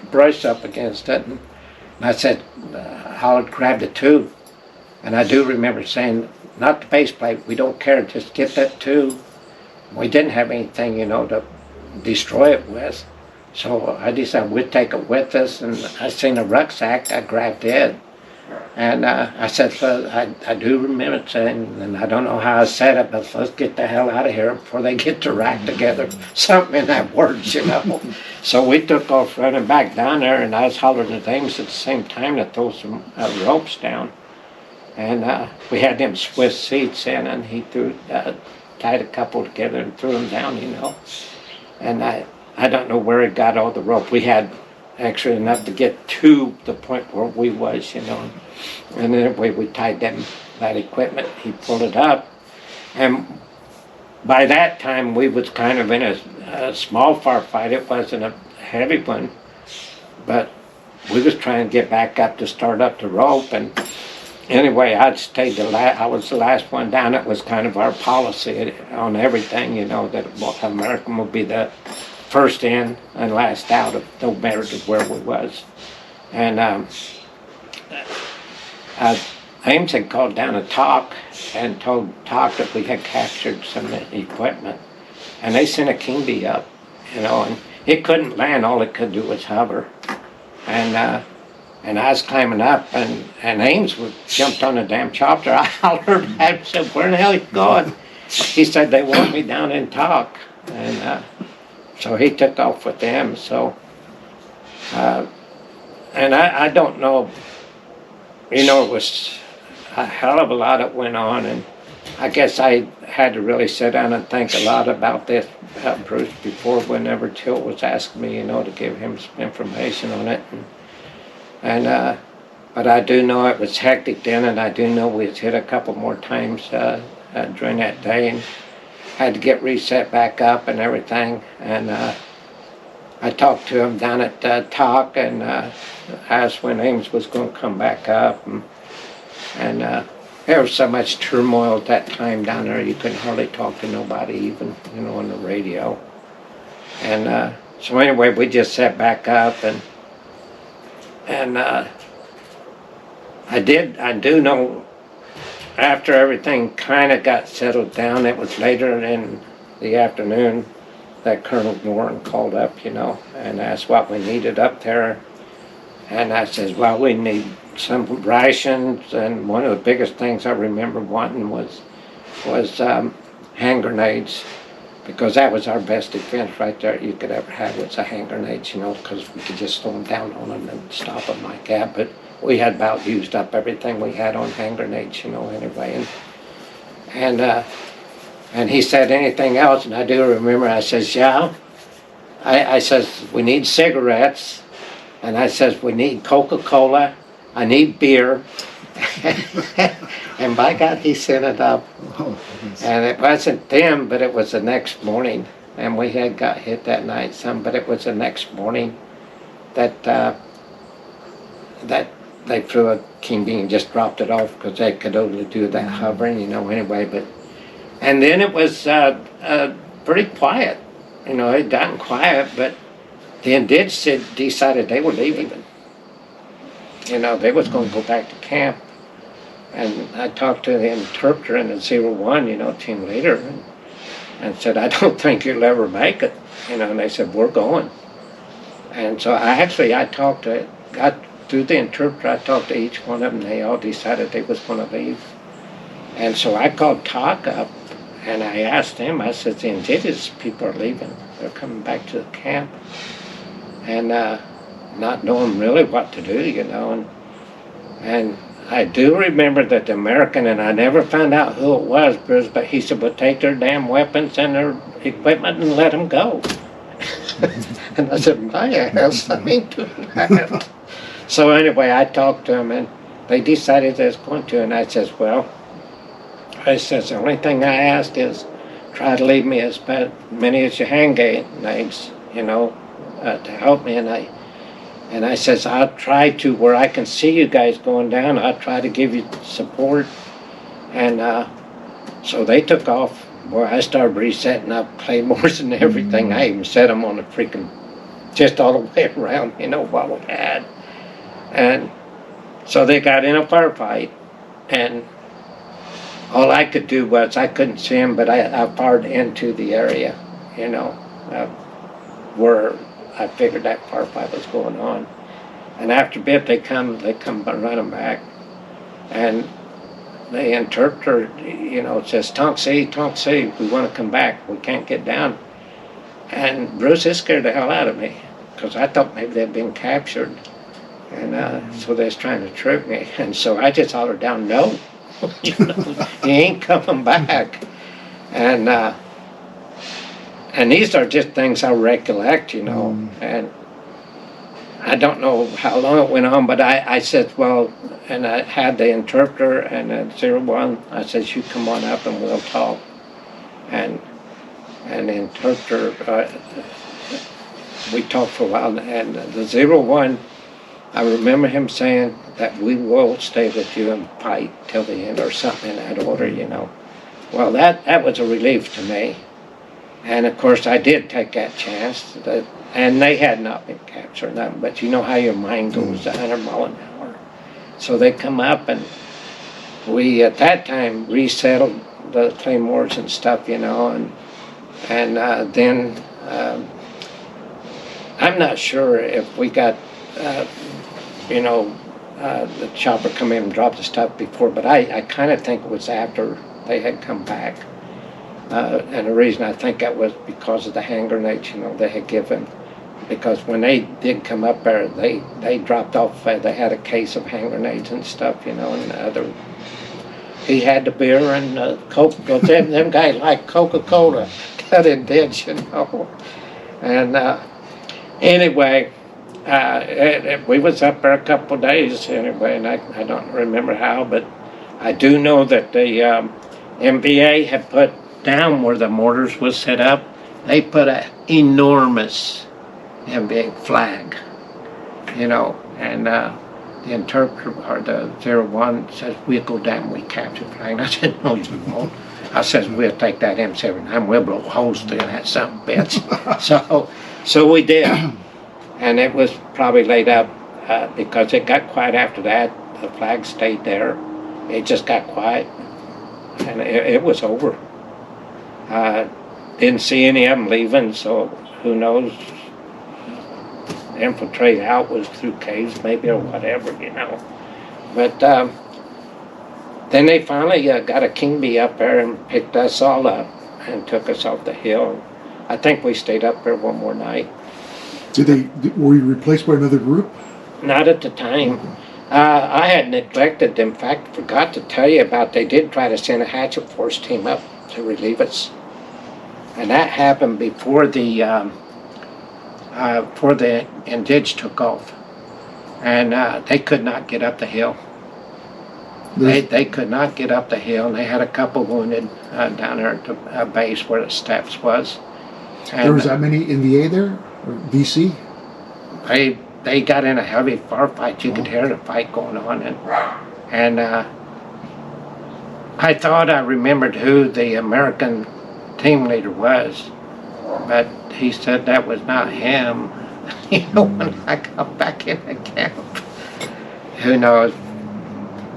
brush up against it. And I said, hollered, grab the tube. And I do remember saying, not the base plate, we don't care, just get that tube. We didn't have anything, to destroy it with. So I decided we'd take it with us, and I seen a rucksack, I grabbed it. And I said, I do remember saying, and I don't know how I said it, but let's get the hell out of here before they get their act together. Something in that words, So we took off running back down there, and I was hollering at Ames at the same time to throw some ropes down. And we had them Swiss seats in, and he tied a couple together and threw them down, And I don't know where he got all the rope. We had extra enough to get to the point where we was, And then we tied that equipment. He pulled it up, and by that time we was kind of in a small firefight. It wasn't a heavy one, but we was trying to get back up to start up the rope. And anyway, I was the last one down. It was kind of our policy on everything, that American would be the first in and last out, of no matter where we was. And Ames had called down a talk and told talk that we had captured some equipment. And they sent a King Bee up, you know, and it couldn't land, all it could do was hover. And I was climbing up, and Ames jumped on the damn chopper. I hollered at him, said, "Where the hell are you going?" He said, "They want me down in talk." And so he took off with them. So, and I don't know, you know, it was a hell of a lot that went on, and I guess I had to really sit down and think a lot about this, Bruce, before whenever Tilt was asking me, you know, to give him some information on it. But I do know it was hectic then, and I do know we was hit a couple more times during that day, and had to get reset back up and everything. And I talked to him down at Talk, and asked when Ames was going to come back up, and there was so much turmoil at that time down there, you couldn't hardly talk to nobody, even, you know, on the radio. And so anyway, we just sat back up, and I do know after everything kind of got settled down, it was later in the afternoon that Colonel Warren called up, you know, and asked what we needed up there. And I says, well, we need some rations, and one of the biggest things I remember wanting was hand grenades, because that was our best defense right there you could ever have, was a hand grenades, you know, because we could just throw them down on them and stop them like that. But we had about used up everything we had on hand grenades, you know, anyway. And he said, anything else? And I do remember, I says, yeah. I says, we need cigarettes. And I says, we need Coca-Cola. I need beer. And by God, he sent it up. And it wasn't then, but it was the next morning. And we had got hit that night some, but it was the next morning that they threw a King Bee and just dropped it off, because they could only do that hovering, you know, anyway. And then it was pretty quiet. You know, it gotten quiet, but then decided they were leaving. You know, they was going to go back to camp. And I talked to the interpreter in the 01, you know, team leader, and said, I don't think you'll ever make it. You know, and they said, we're going. And so got through the interpreter, I talked to each one of them, they all decided they was going to leave. And so I called Talk up, and I asked them, I said, the indigenous people are leaving. They're coming back to the camp. And not knowing really what to do, you know. And I do remember that the American, and I never found out who it was, Bruce, but he said, well, take their damn weapons and their equipment and let them go. And I said, my ass, I ain't doing that. So anyway, I talked to them, and they decided they was going to, and I says, well, the only thing I asked is try to leave me as many as your hand grenades, you know, to help me. And I says, I'll try to, where I can see you guys going down, I'll try to give you support. And so they took off. Boy, I started resetting up claymores and everything. I even set them on the freaking, just all the way around, you know, what we had. And so they got in a firefight, and all I could do was, I couldn't see them, but I fired into the area, you know, where I figured that firefight was going on. And after a bit, they come running back. And the interpreter, you know, says, Tonk C, we want to come back. We can't get down. And Bruce, it scared the hell out of me, because I thought maybe they'd been captured. And so they was trying to trick me. And so I just hollered down, no, you know, he ain't coming back. And these are just things I recollect, you know, and I don't know how long it went on, but I said, well, and I had the interpreter and the 01, I said, you come on up and we'll talk. And the interpreter, we talked for a while, and the 01, I remember him saying that we will stay with you and fight till the end, or something in that order, you know. Well, that was a relief to me. And of course, I did take that chance, and they had not been captured, nothing, but you know how your mind goes 100 miles an hour. So they come up, and we at that time resettled the claymores and stuff, you know, and then I'm not sure if we got, you know, the chopper come in and drop the stuff before, but I kind of think it was after they had come back. And the reason I think that was because of the hand grenades, you know, they had given. Because when they did come up there, they dropped off, they had a case of hand grenades and stuff, you know, and he had the beer and Coke, because them guys like Coca-Cola, cut in ditch, you know. And anyway, we was up there a couple of days anyway, and I don't remember how, but I do know that the MVA had put down where the mortars was set up, they put an enormous MVA flag, you know, and the interpreter, or the 01, says, we'll go down, we capture flag. And I said, no, you won't. I says, we'll take that M79, we'll blow holes through that son of a bitch. So we did. And it was probably laid up because it got quiet after that. The flag stayed there. It just got quiet. And it was over. Didn't see any of them leaving, so who knows? Infiltrate out was through caves maybe or whatever, you know. But then they finally got a king bee up there and picked us all up and took us off the hill. I think we stayed up there one more night. Were you replaced by another group? Not at the time. I had neglected, in fact, forgot to tell you about, they did try to send a hatchet force team up to relieve us. And that happened before the Indige took off. And they could not get up the hill. They could not get up the hill, and they had a couple wounded down there at the base where the steps was. And there was that many NVA there? Or VC? They got in a heavy firefight. You could hear the fight going on, and I thought I remembered who the American team leader was, but he said that was not him. You know, when I got back in the camp, who knows?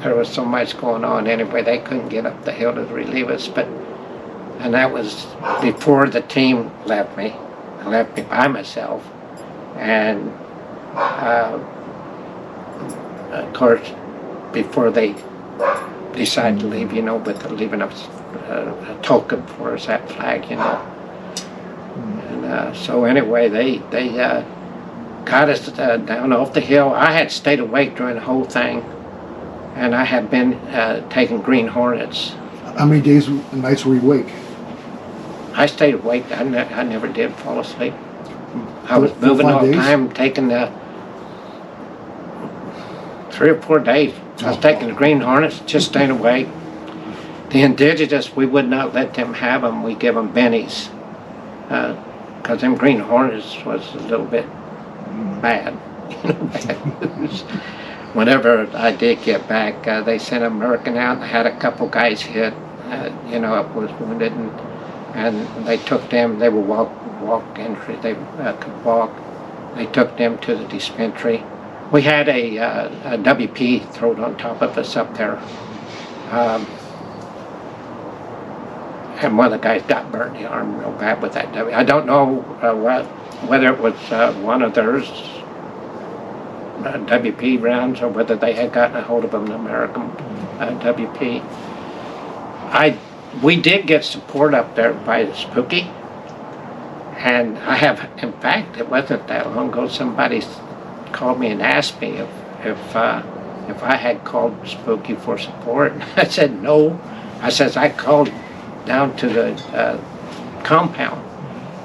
There was so much going on. Anyway, they couldn't get up the hill to relieve us, and that was before the team left me. They left me by myself, and of course, before they decided to leave, you know, with leaving us a token for us, that flag, you know. And so anyway, they got us down off the hill. I had stayed awake during the whole thing, and I had been taking Green Hornets. How many days and nights were you awake? I stayed awake. I never did fall asleep. I was moving all the time, taking the 3 or 4 days. I was taking the Green Hornets, just staying awake. The indigenous, we would not let them have them. We give them bennies. Because them Green Hornets was a little bit bad. You know, bad news. Whenever I did get back, they sent an American out and had a couple guys hit. You know, was wounded, and they took them. They were walk entry. They could walk. They took them to the dispensary. We had a WP thrown on top of us up there. And one of the guys got burnt in the arm real bad with that W. I don't know whether it was one of theirs WP rounds or whether they had gotten a hold of an American WP. We did get support up there by the Spooky, and I have, in fact, it wasn't that long ago, somebody called me and asked me if I had called Spooky for support. I said no. I says I called down to the compound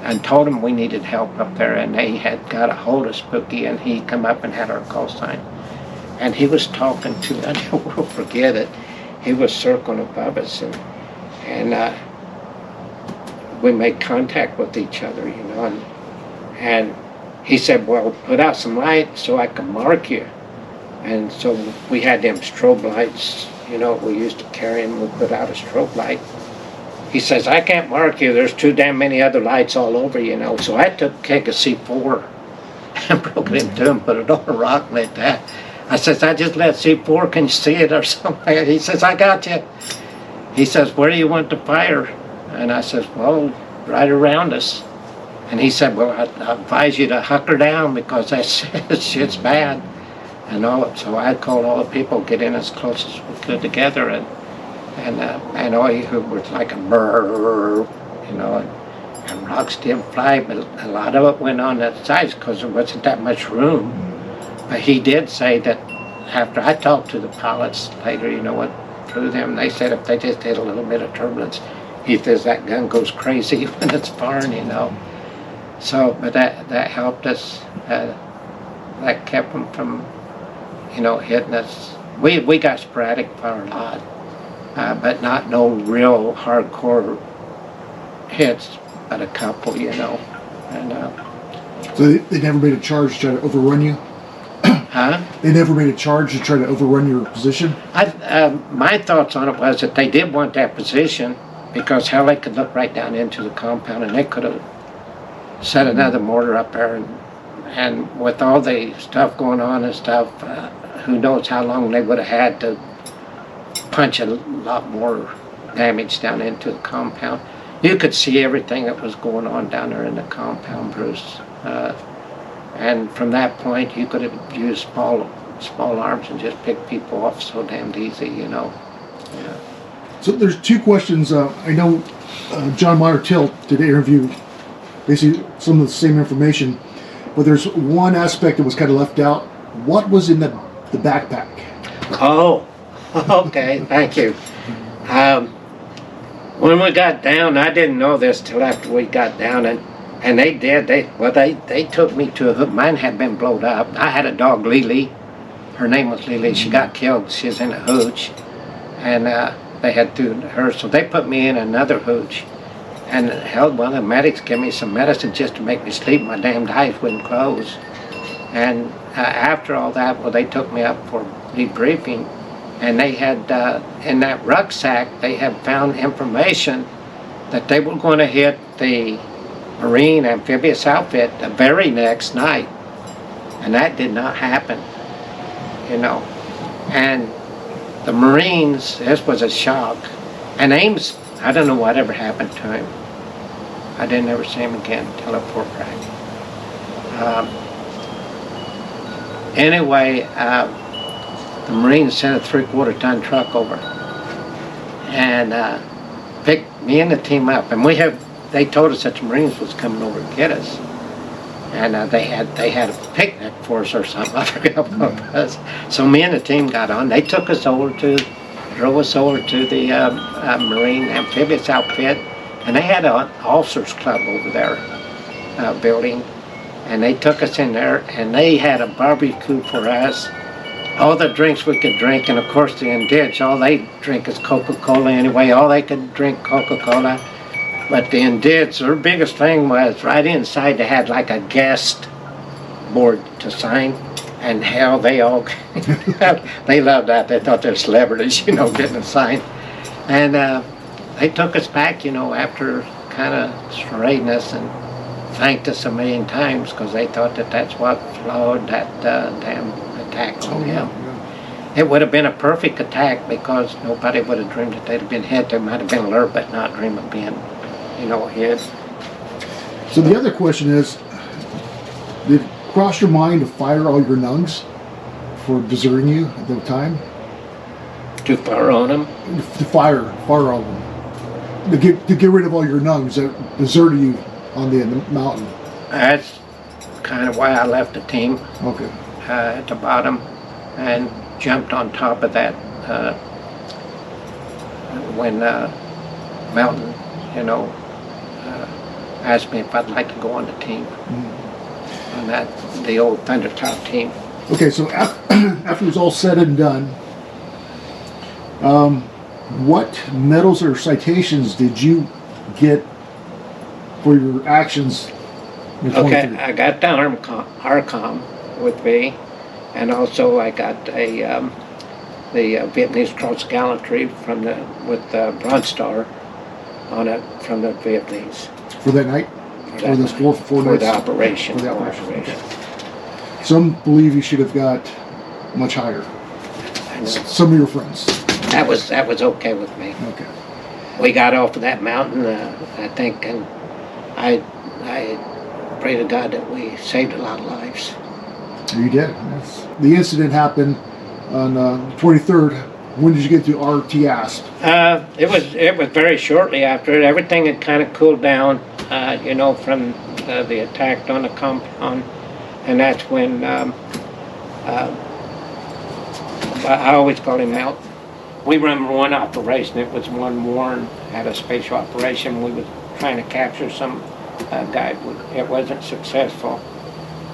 and told them we needed help up there, and they had got a hold of Spooky, and he come up and had our call sign. And he was talking to, I never will forget it, he was circling above us, and we made contact with each other, you know, and he said, well, put out some light so I can mark you. And so we had them strobe lights, you know, we used to carry them, we put out a strobe light. He says, I can't mark you, there's too damn many other lights all over, you know. So I took a keg of C4 and broke it in two and put it on a rock, lit that. I says, I just let C4, can you see it or something? He says, I got you. He says, where do you want to fire? And I says, well, right around us. And he said, well, I advise you to hunker down because that shit's bad. And so I called all the people, get in as close as we could together, and all he heard was like a brrr, and rocks did fly, but a lot of it went on that sides because there wasn't that much room. But he did say that after I talked to the pilots later, what through them, they said if they just had a little bit of turbulence, he says that gun goes crazy when it's firing, So, but that helped us. That kept them from, hitting us. We got sporadic fire a lot, but not no real hardcore hits, but a couple, And so they never made a charge to try to overrun you? huh? They never made a charge to try to overrun your position? My thoughts on it was that they did want that position because how they could look right down into the compound, and they could have set another mortar up there, and with all the stuff going on and stuff, who knows how long they would have had to punch a lot more damage down into the compound. You could see everything that was going on down there in the compound, Bruce. And from that point, you could have used small arms and just pick people off so damned easy, Yeah. So there's two questions. I know John Meyer Tilt did an interview, basically some of the same information, but there's one aspect that was kind of left out. What was in the backpack? Oh, okay, thank you. When we got down, I didn't know this till after we got down, and they did. They took me to a hood. Mine had been blown up. I had a dog, Lily. Her name was Lily. She got killed. She was in a hooch, and they had threw her. So they put me in another hooch, and held one of the medics gave me some medicine just to make me sleep. My damned eyes wouldn't close. And after all that, well, they took me up for debriefing. And they had, in that rucksack, they had found information that they were going to hit the Marine amphibious outfit the very next night. And that did not happen, And the Marines, this was a shock. And Ames, I don't know whatever happened to him. I didn't ever see him again until at Fort Bragg. Anyway, the Marines sent a 3/4 ton truck over and picked me and the team up, and they told us that the Marines was coming over to get us, and they had a picnic for us or something. I forgot what it was. So me and the team got on. They drove us over to the Marine amphibious outfit, and they had an officers club over there building, and they took us in there, and they had a barbecue for us. All the drinks we could drink, and of course the Indians, all they drink is Coca-Cola anyway. All they could drink Coca-Cola. But the Indians, their biggest thing was right inside they had like a guest board to sign. And hell, they all, they loved that. They thought they were celebrities, getting a sign. And they took us back, after kind of parading us and thanked us a million times because they thought that that's what flowed that damn attack on him. Yeah. It would have been a perfect attack because nobody would have dreamed that they'd have been hit. They might have been alert, but not dream of being, hit. So the other question is, did it cross your mind to fire all your nungs for deserting you at the time? To fire on them? To fire all of them. To get rid of all your nungs that deserted you on the mountain. That's kind of why I left the team. Okay. At the bottom and jumped on top of that when Mountain, asked me if I'd like to go on the team. On the old Thunder Top team. Okay, so after it was all said and done, what medals or citations did you get for your actions in 23? Okay, I got the ARCOM with me, and also I got the Vietnamese Cross Gallantry with the Bronze Star on it from the Vietnamese. For that night? For those four nights? For the operation. For the operation. Okay. Some believe you should have got much higher. I know. Some of your friends. That was okay with me. Okay. We got off of that mountain, I think, and I pray to God that we saved a lot of lives. You did. The incident happened on the 23rd. When did you get to RT ASP? It was very shortly after it. Everything had kind of cooled down, from the attack on the compound, and that's when I always call him Mount. We run one operation. It was one Warren had a special operation. We were trying to capture some guy. It wasn't successful,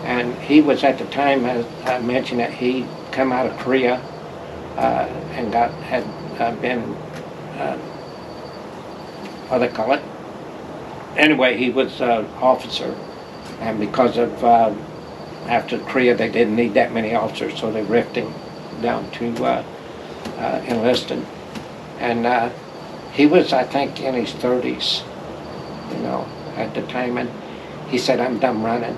and he was at the time, as I mentioned, that he come out of Korea and had been what do they call it? Anyway, he was an officer, and because of after Korea they didn't need that many officers, so they ripped him down to enlisted, and he was, I think, in his 30s, at the time, and he said, "I'm done running."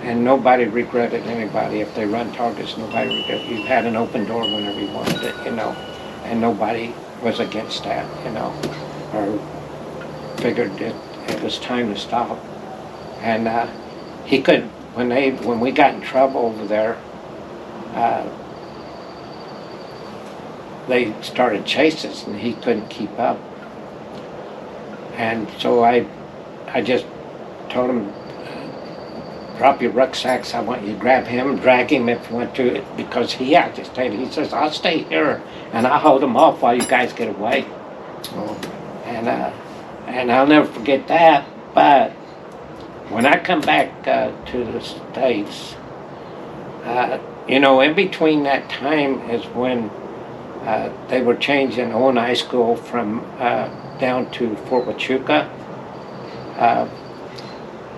And nobody regretted anybody if they run targets. Nobody regretted. You had an open door whenever you wanted it, and nobody was against that, or figured it was time to stop. And he could, when we got in trouble over there, they started chases, and he couldn't keep up. And so I just told him, drop your rucksacks, I want you to grab him, drag him if you want to, because he agitated. He says, "I'll stay here and I'll hold him off while you guys get away." Oh. And I'll never forget that. But when I come back to the States, in between that time is when they were changing O&I school from down to Fort Huachuca.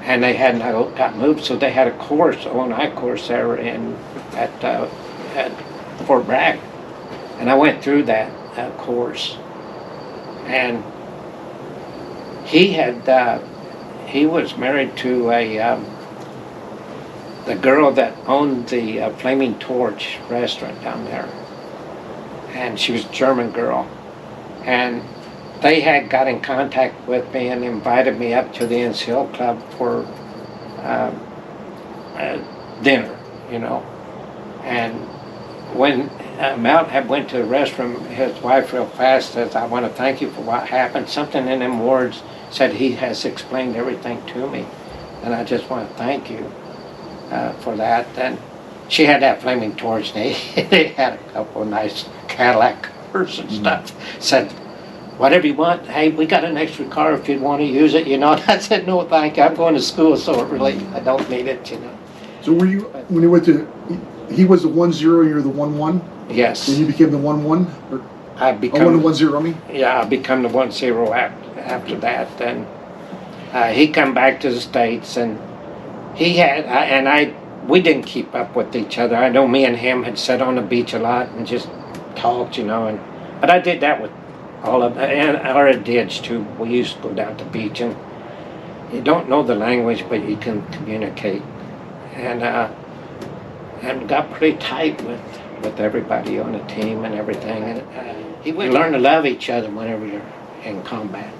And they hadn't got moved, so they had a course, O&I course there at Fort Bragg. And I went through that course. And he was married to the girl that owned the Flaming Torch restaurant down there. And she was a German girl. And they had got in contact with me and invited me up to the NCL Club for dinner, And when Mount had went to the restroom, his wife real fast says, "I want to thank you for what happened." Something in them words said, "He has explained everything to me, and I just want to thank you for that." And she had that Flaming Torch, and they had a couple of nice Cadillac cars and stuff. Said, "Whatever you want, hey, we got an extra car if you'd want to use it, And I said, "No, thank you. I'm going to school, so I don't need it, So were you, when you went to, he was the 1-0, you're the 1-1? Yes. And you became the 1-1? Or, I become 1-0, I mean? Yeah, I become the 1-0 after that. And he come back to the States, and he had, we didn't keep up with each other. I know me and him had sat on the beach a lot and just talked, but I did that with all of, and our ditch too. We used to go down to the beach, and you don't know the language, but you can communicate, and got pretty tight with everybody on the team and everything. And we learn to love each other whenever you're in combat,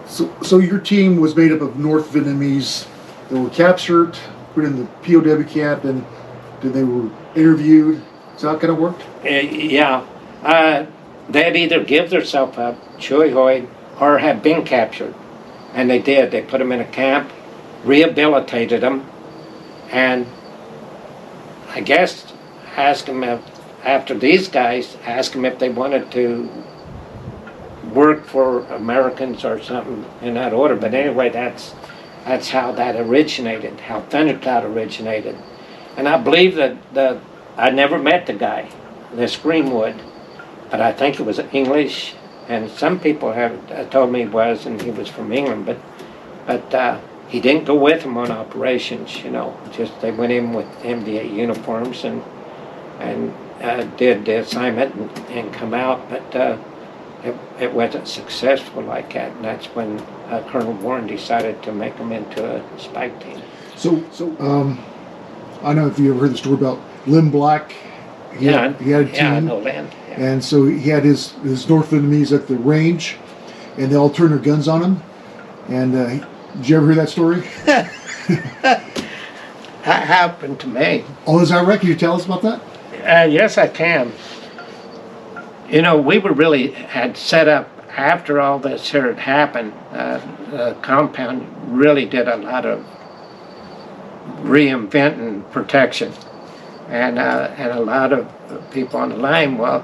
So your team was made up of North Vietnamese that were captured, put in the POW camp, and then they were interviewed. Is that how it kind of worked? Yeah. They'd either give themselves up, Chui Hoi, or have been captured. And they did. They put them in a camp, rehabilitated them, and I guess asked them after these guys, asked them if they wanted to work for Americans or something in that order. But anyway, that's how that originated, how Thundercloud originated. And I believe that I never met the guy, the Screamwood, but I think it was English, and some people have told me he was, and he was from England, but he didn't go with them on operations, just they went in with MDA uniforms and did the assignment and come out, but it wasn't successful like that, and that's when Colonel Warren decided to make them into a spike team. So I don't know if you ever heard the story about Lynn Black. He had a team. Yeah, I know Lynn. Yeah. And so he had his North Vietnamese at the range, and they all turned their guns on him. And did you ever hear that story? That happened to me. Oh, is that right? Can you tell us about that? Yes, I can. You know, we were really had set up after all this here had happened. The compound really did a lot of reinventing protection, and a lot of people on the line. Well,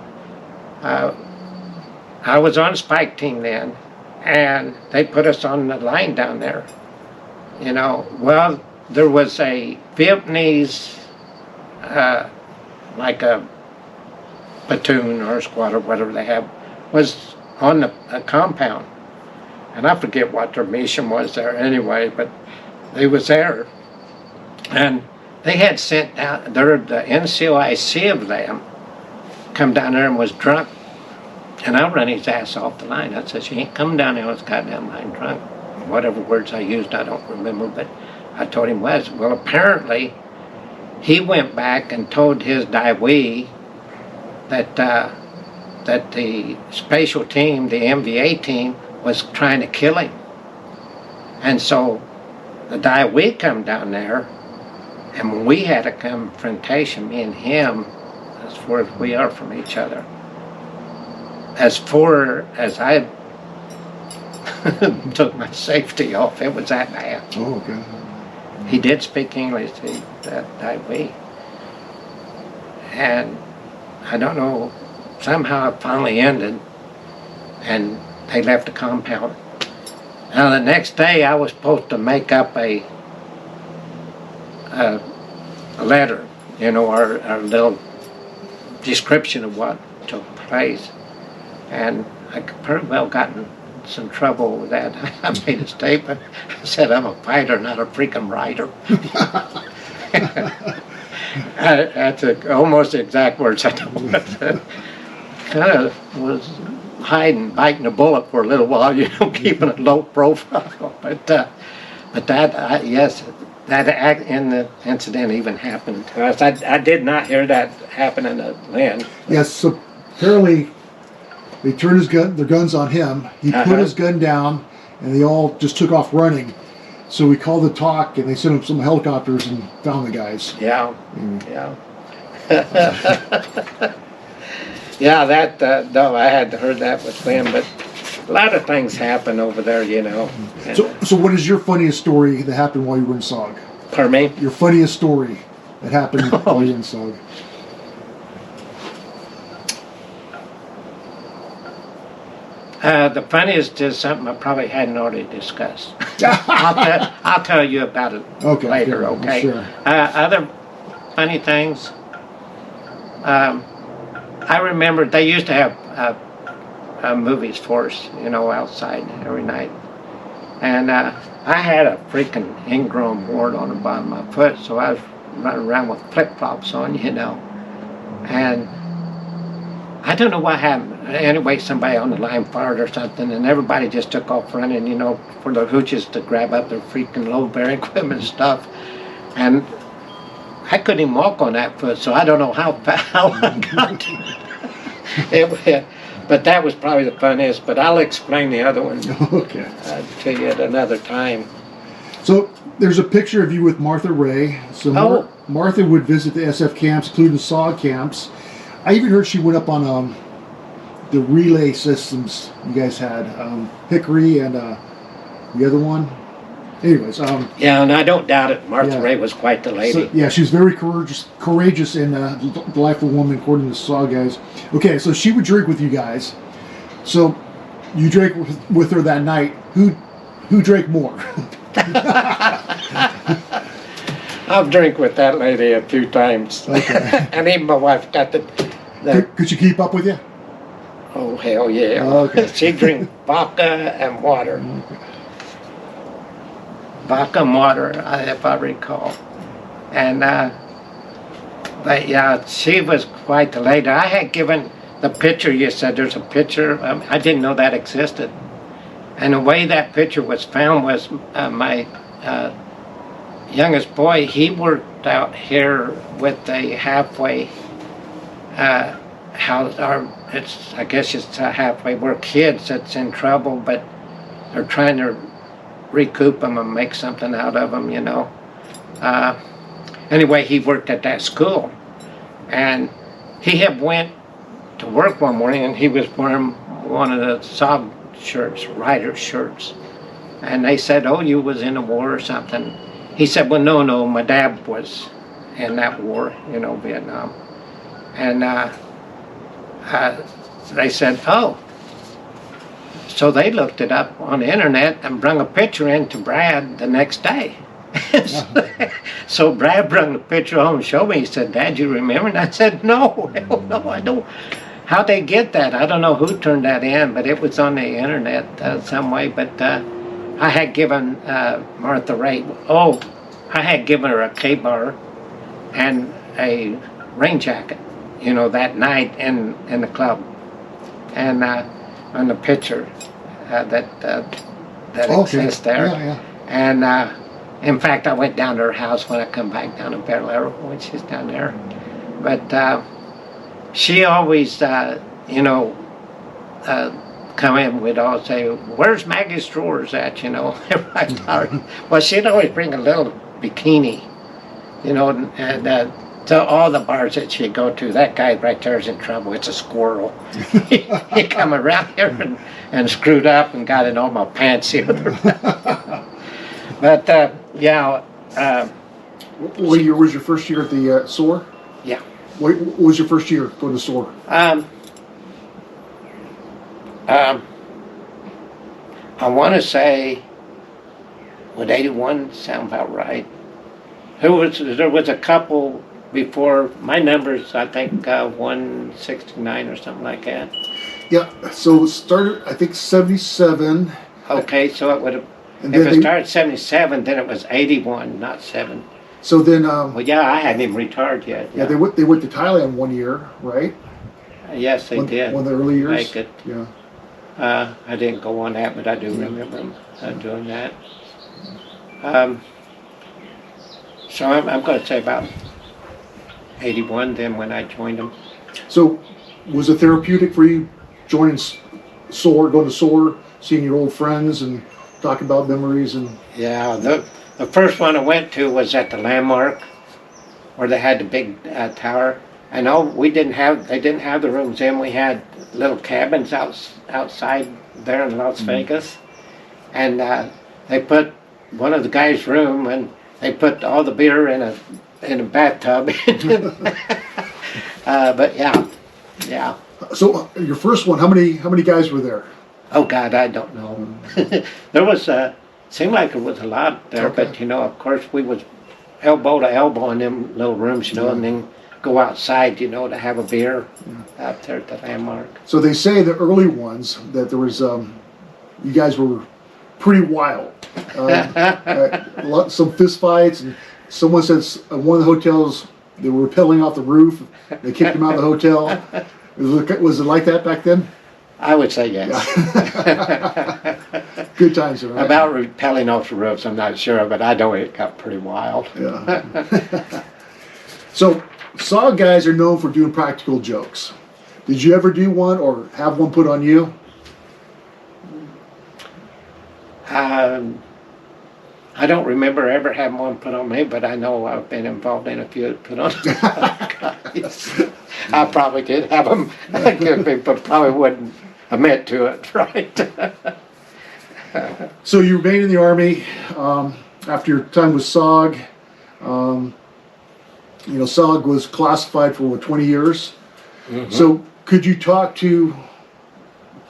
I was on spike team then, and they put us on the line down there. You know, well, there was a Vietnamese, like a platoon or a squad or whatever they have, was on the compound. And I forget what their mission was there anyway, but they was there. And they had sent down, the NCOIC of them come down there and was drunk. And I run his ass off the line. I said, "You ain't come down there on this goddamn line drunk." Whatever words I used, I don't remember, but I told him was. Well, apparently, he went back and told his Daiwi that that the spatial team, the MVA team, was trying to kill him. And so the Daiwi come down there, and when we had a confrontation, me and him, as far as we are from each other, as far as I took my safety off, it was that bad. Oh, okay. He did speak English, that Daiwi. And I don't know, somehow it finally ended, and they left the compound. Now the next day I was supposed to make up a letter, you know, our little description of what took place. And I could pretty well gotten some trouble with that. I made a statement. I said, "I'm a fighter, not a freaking writer." That's almost the exact words I don't. Kind of was hiding, biting a bullet for a little while, you know, keeping a low profile. But that, yes, that in the incident even happened to us. I did not hear that happen in the land. Yes, so apparently they turned their guns on him. He put his gun down, and they all just took off running. So we called the talk, and they sent him some helicopters and found the guys. Yeah, yeah. Yeah, that, though, I had heard that with them, but a lot of things happen over there, you know. So what is your funniest story that happened while you were in SOG? Pardon me? Your funniest story that happened while you were in SOG. The funniest is something I probably hadn't already discussed. I'll tell you about it later, okay? Sure. Other funny things, I remember they used to have movies for us, you know, outside every night. And I had a freaking ingrown wart on the bottom of my foot, so I was running around with flip-flops on, you know. And I don't know what happened. Anyway, somebody on the line fired or something, and everybody just took off running, you know, for the hooches to grab up their freaking load-bearing equipment and stuff. And I couldn't even walk on that foot, so I don't know how I got it. But that was probably the funniest, but I'll explain the other one to you at another time. So there's a picture of you with Martha Ray. So Martha would visit the SF camps, including the SOG camps. I even heard she went up on the relay systems you guys had, Hickory and the other one. Anyways, yeah, and I don't doubt it. Martha Ray was quite the lady. So, yeah, she was very courageous and delightful woman, according to the SAW guys. Okay, so she would drink with you guys. So you drank with her that night. Who drank more? I've drank with that lady a few times. Okay. And even my wife got the Could she keep up with you? Oh, hell yeah. Okay. She drank vodka and water. Okay. Vodka and water, if I recall. And, but yeah, she was quite the lady. I had given the picture, you said there's a picture. I didn't know that existed. And the way that picture was found was my youngest boy, he worked out here with the halfway house, or I guess it's a halfway work kids that's in trouble, but they're trying to recoup them and make something out of them, you know. Anyway, he worked at that school, and he had went to work one morning, and he was wearing one of the SOG shirts, rider shirts, and they said, "Oh, you was in a war or something." He said, "Well, no, my dad was in that war, you know, Vietnam," and they said, "Oh." So they looked it up on the internet and brung a picture in to Brad the next day. So Brad brung the picture home and showed me. He said, "Dad, you remember?" And I said, "No, hell no, I don't." How'd they get that? I don't know who turned that in, but it was on the internet some way. But I had given Martha Ray, I had given her a K-bar and a rain jacket, you know, that night in the club. And on the picture that exists there. Yeah. And in fact, I went down to her house when I come back down to Bel Air when she's down there. But she always, you know, come in, we'd all say, "Where's Maggie's drawers at?" You know. Well, she'd always bring a little bikini, you know, and to all the bars that she'd go to. That guy right there is in trouble. It's a squirrel. He come around here and screwed up and got in all my pants the other night. But yeah. What year was your first year at the SOAR? Yeah. What was your first year going to SOAR? I want to say, would 81 sound about right? There was a couple before my numbers. I think 169 or something like that. Yeah. So it started, I think, 77. Okay, so it would have. If it started 77, then it was 81, not 7. So then. Well, yeah, I hadn't even retired yet. Yeah, they went to Thailand 1 year, right? Yes, they did. One of the early years. Make it. Yeah. I didn't go on that, but I do remember them doing that. So I'm going to say about 81 then when I joined them. So was it therapeutic for you joining SOAR, going to SOAR, seeing your old friends and talking about memories? And yeah, the first one I went to was at the Landmark, where they had the big tower. I know they didn't have the rooms in. We had little cabins outside there in Las Vegas, and they put one of the guys' room, and they put all the beer in a bathtub. But yeah. So your first one, how many guys were there? Oh God, I don't know. There was seemed like there was a lot there, Okay. but you know, of course, we was elbow to elbow in them little rooms, you know, and then go outside, you know, to have a beer out there at the Landmark. So they say the early ones that there was, you guys were pretty wild. Some fist fights, and someone says one of the hotels they were rappelling off the roof. They kicked them out of the hotel. Was it like that back then? I would say yes. Good times, right? About rappelling off the roofs, I'm not sure, but I know it got pretty wild. Yeah. So, SOG guys are known for doing practical jokes. Did you ever do one or have one put on you? I don't remember ever having one put on me, but I know I've been involved in a few put on guys. I probably did have them, but probably wouldn't admit to it, right? So you remained in the Army after your time with SOG. SOG was classified for 20 years. Mm-hmm. So could you talk to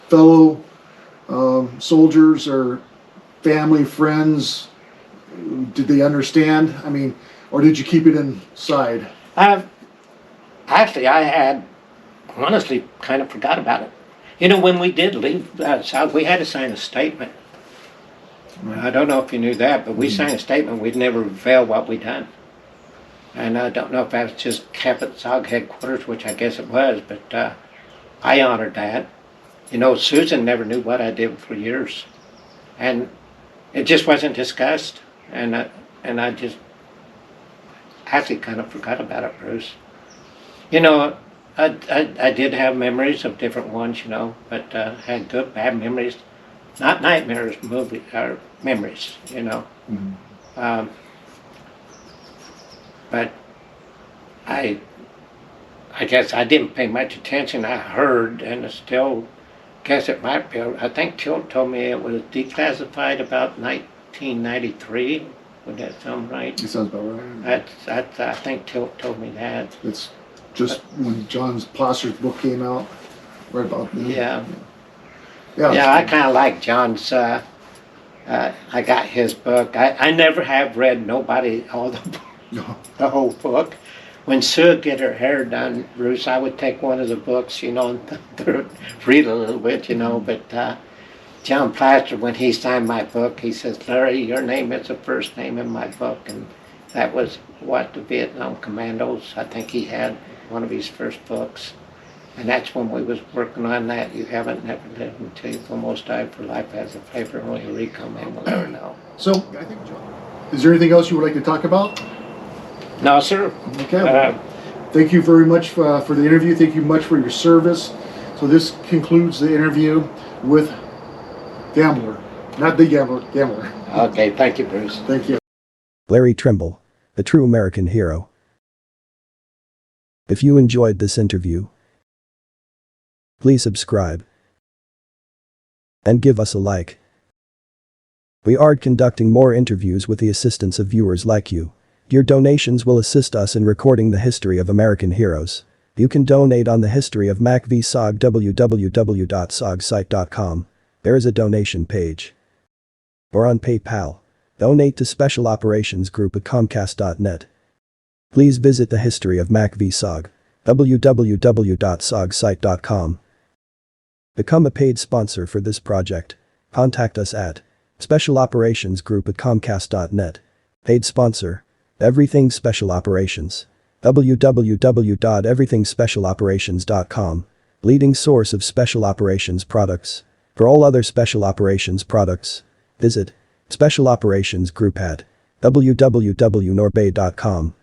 fellow soldiers or family, friends? Did they understand? I mean, or did you keep it inside? Actually, I had honestly kind of forgot about it. You know, when we did leave SOG, we had to sign a statement. I don't know if you knew that, but we signed a statement. We'd never reveal what we'd done. And I don't know if that was just kept at SOG headquarters, which I guess it was, but I honored that. You know, Susan never knew what I did for years. And it just wasn't discussed. And I just actually kind of forgot about it, Bruce. You know, I did have memories of different ones, you know, but had good, bad memories. Not nightmares, or memories, you know. But I guess I didn't pay much attention. I heard, and I still guess it might be. I think Tilt told me it was declassified about 1993. Would that sound right? It sounds about right. I think Tilt told me that. It's just when John Plaster's book came out, right about then. Yeah. Yeah, I kind of like John's. I got his book. I never have read all the whole book. When Sue get her hair done, Bruce, I would take one of the books, you know, and read a little bit, you know. But John Plaster, when he signed my book, he says, "Larry, your name is the first name in my book," and that was the Vietnam Commandos. I think he had one of his first books. And that's when we was working on that. You haven't never lived until you've almost died for life as a flavor. Only a recon man will ever know. So, I think, is there anything else you would like to talk about? No, sir. Okay. Thank you very much for the interview. Thank you much for your service. So this concludes the interview with Gambler. Not the Gambler. Okay, thank you, Bruce. Thank you. Larry Trimble, a true American hero. If you enjoyed this interview, please subscribe and give us a like. We are conducting more interviews with the assistance of viewers like you. Your donations will assist us in recording the history of American heroes. You can donate on the history of MACV-SOG www.sogsite.com. There is a donation page. Or on PayPal. Donate to Special Operations Group at Comcast.net. Please visit the history of MACV-SOG www.sogsite.com. Become a paid sponsor for this project. Contact us at Special Operations Group at Comcast.net. Paid sponsor. Everything Special Operations. www.everythingspecialoperations.com. Leading source of special operations products. For all other special operations products, visit Special Operations Group at www.norbay.com.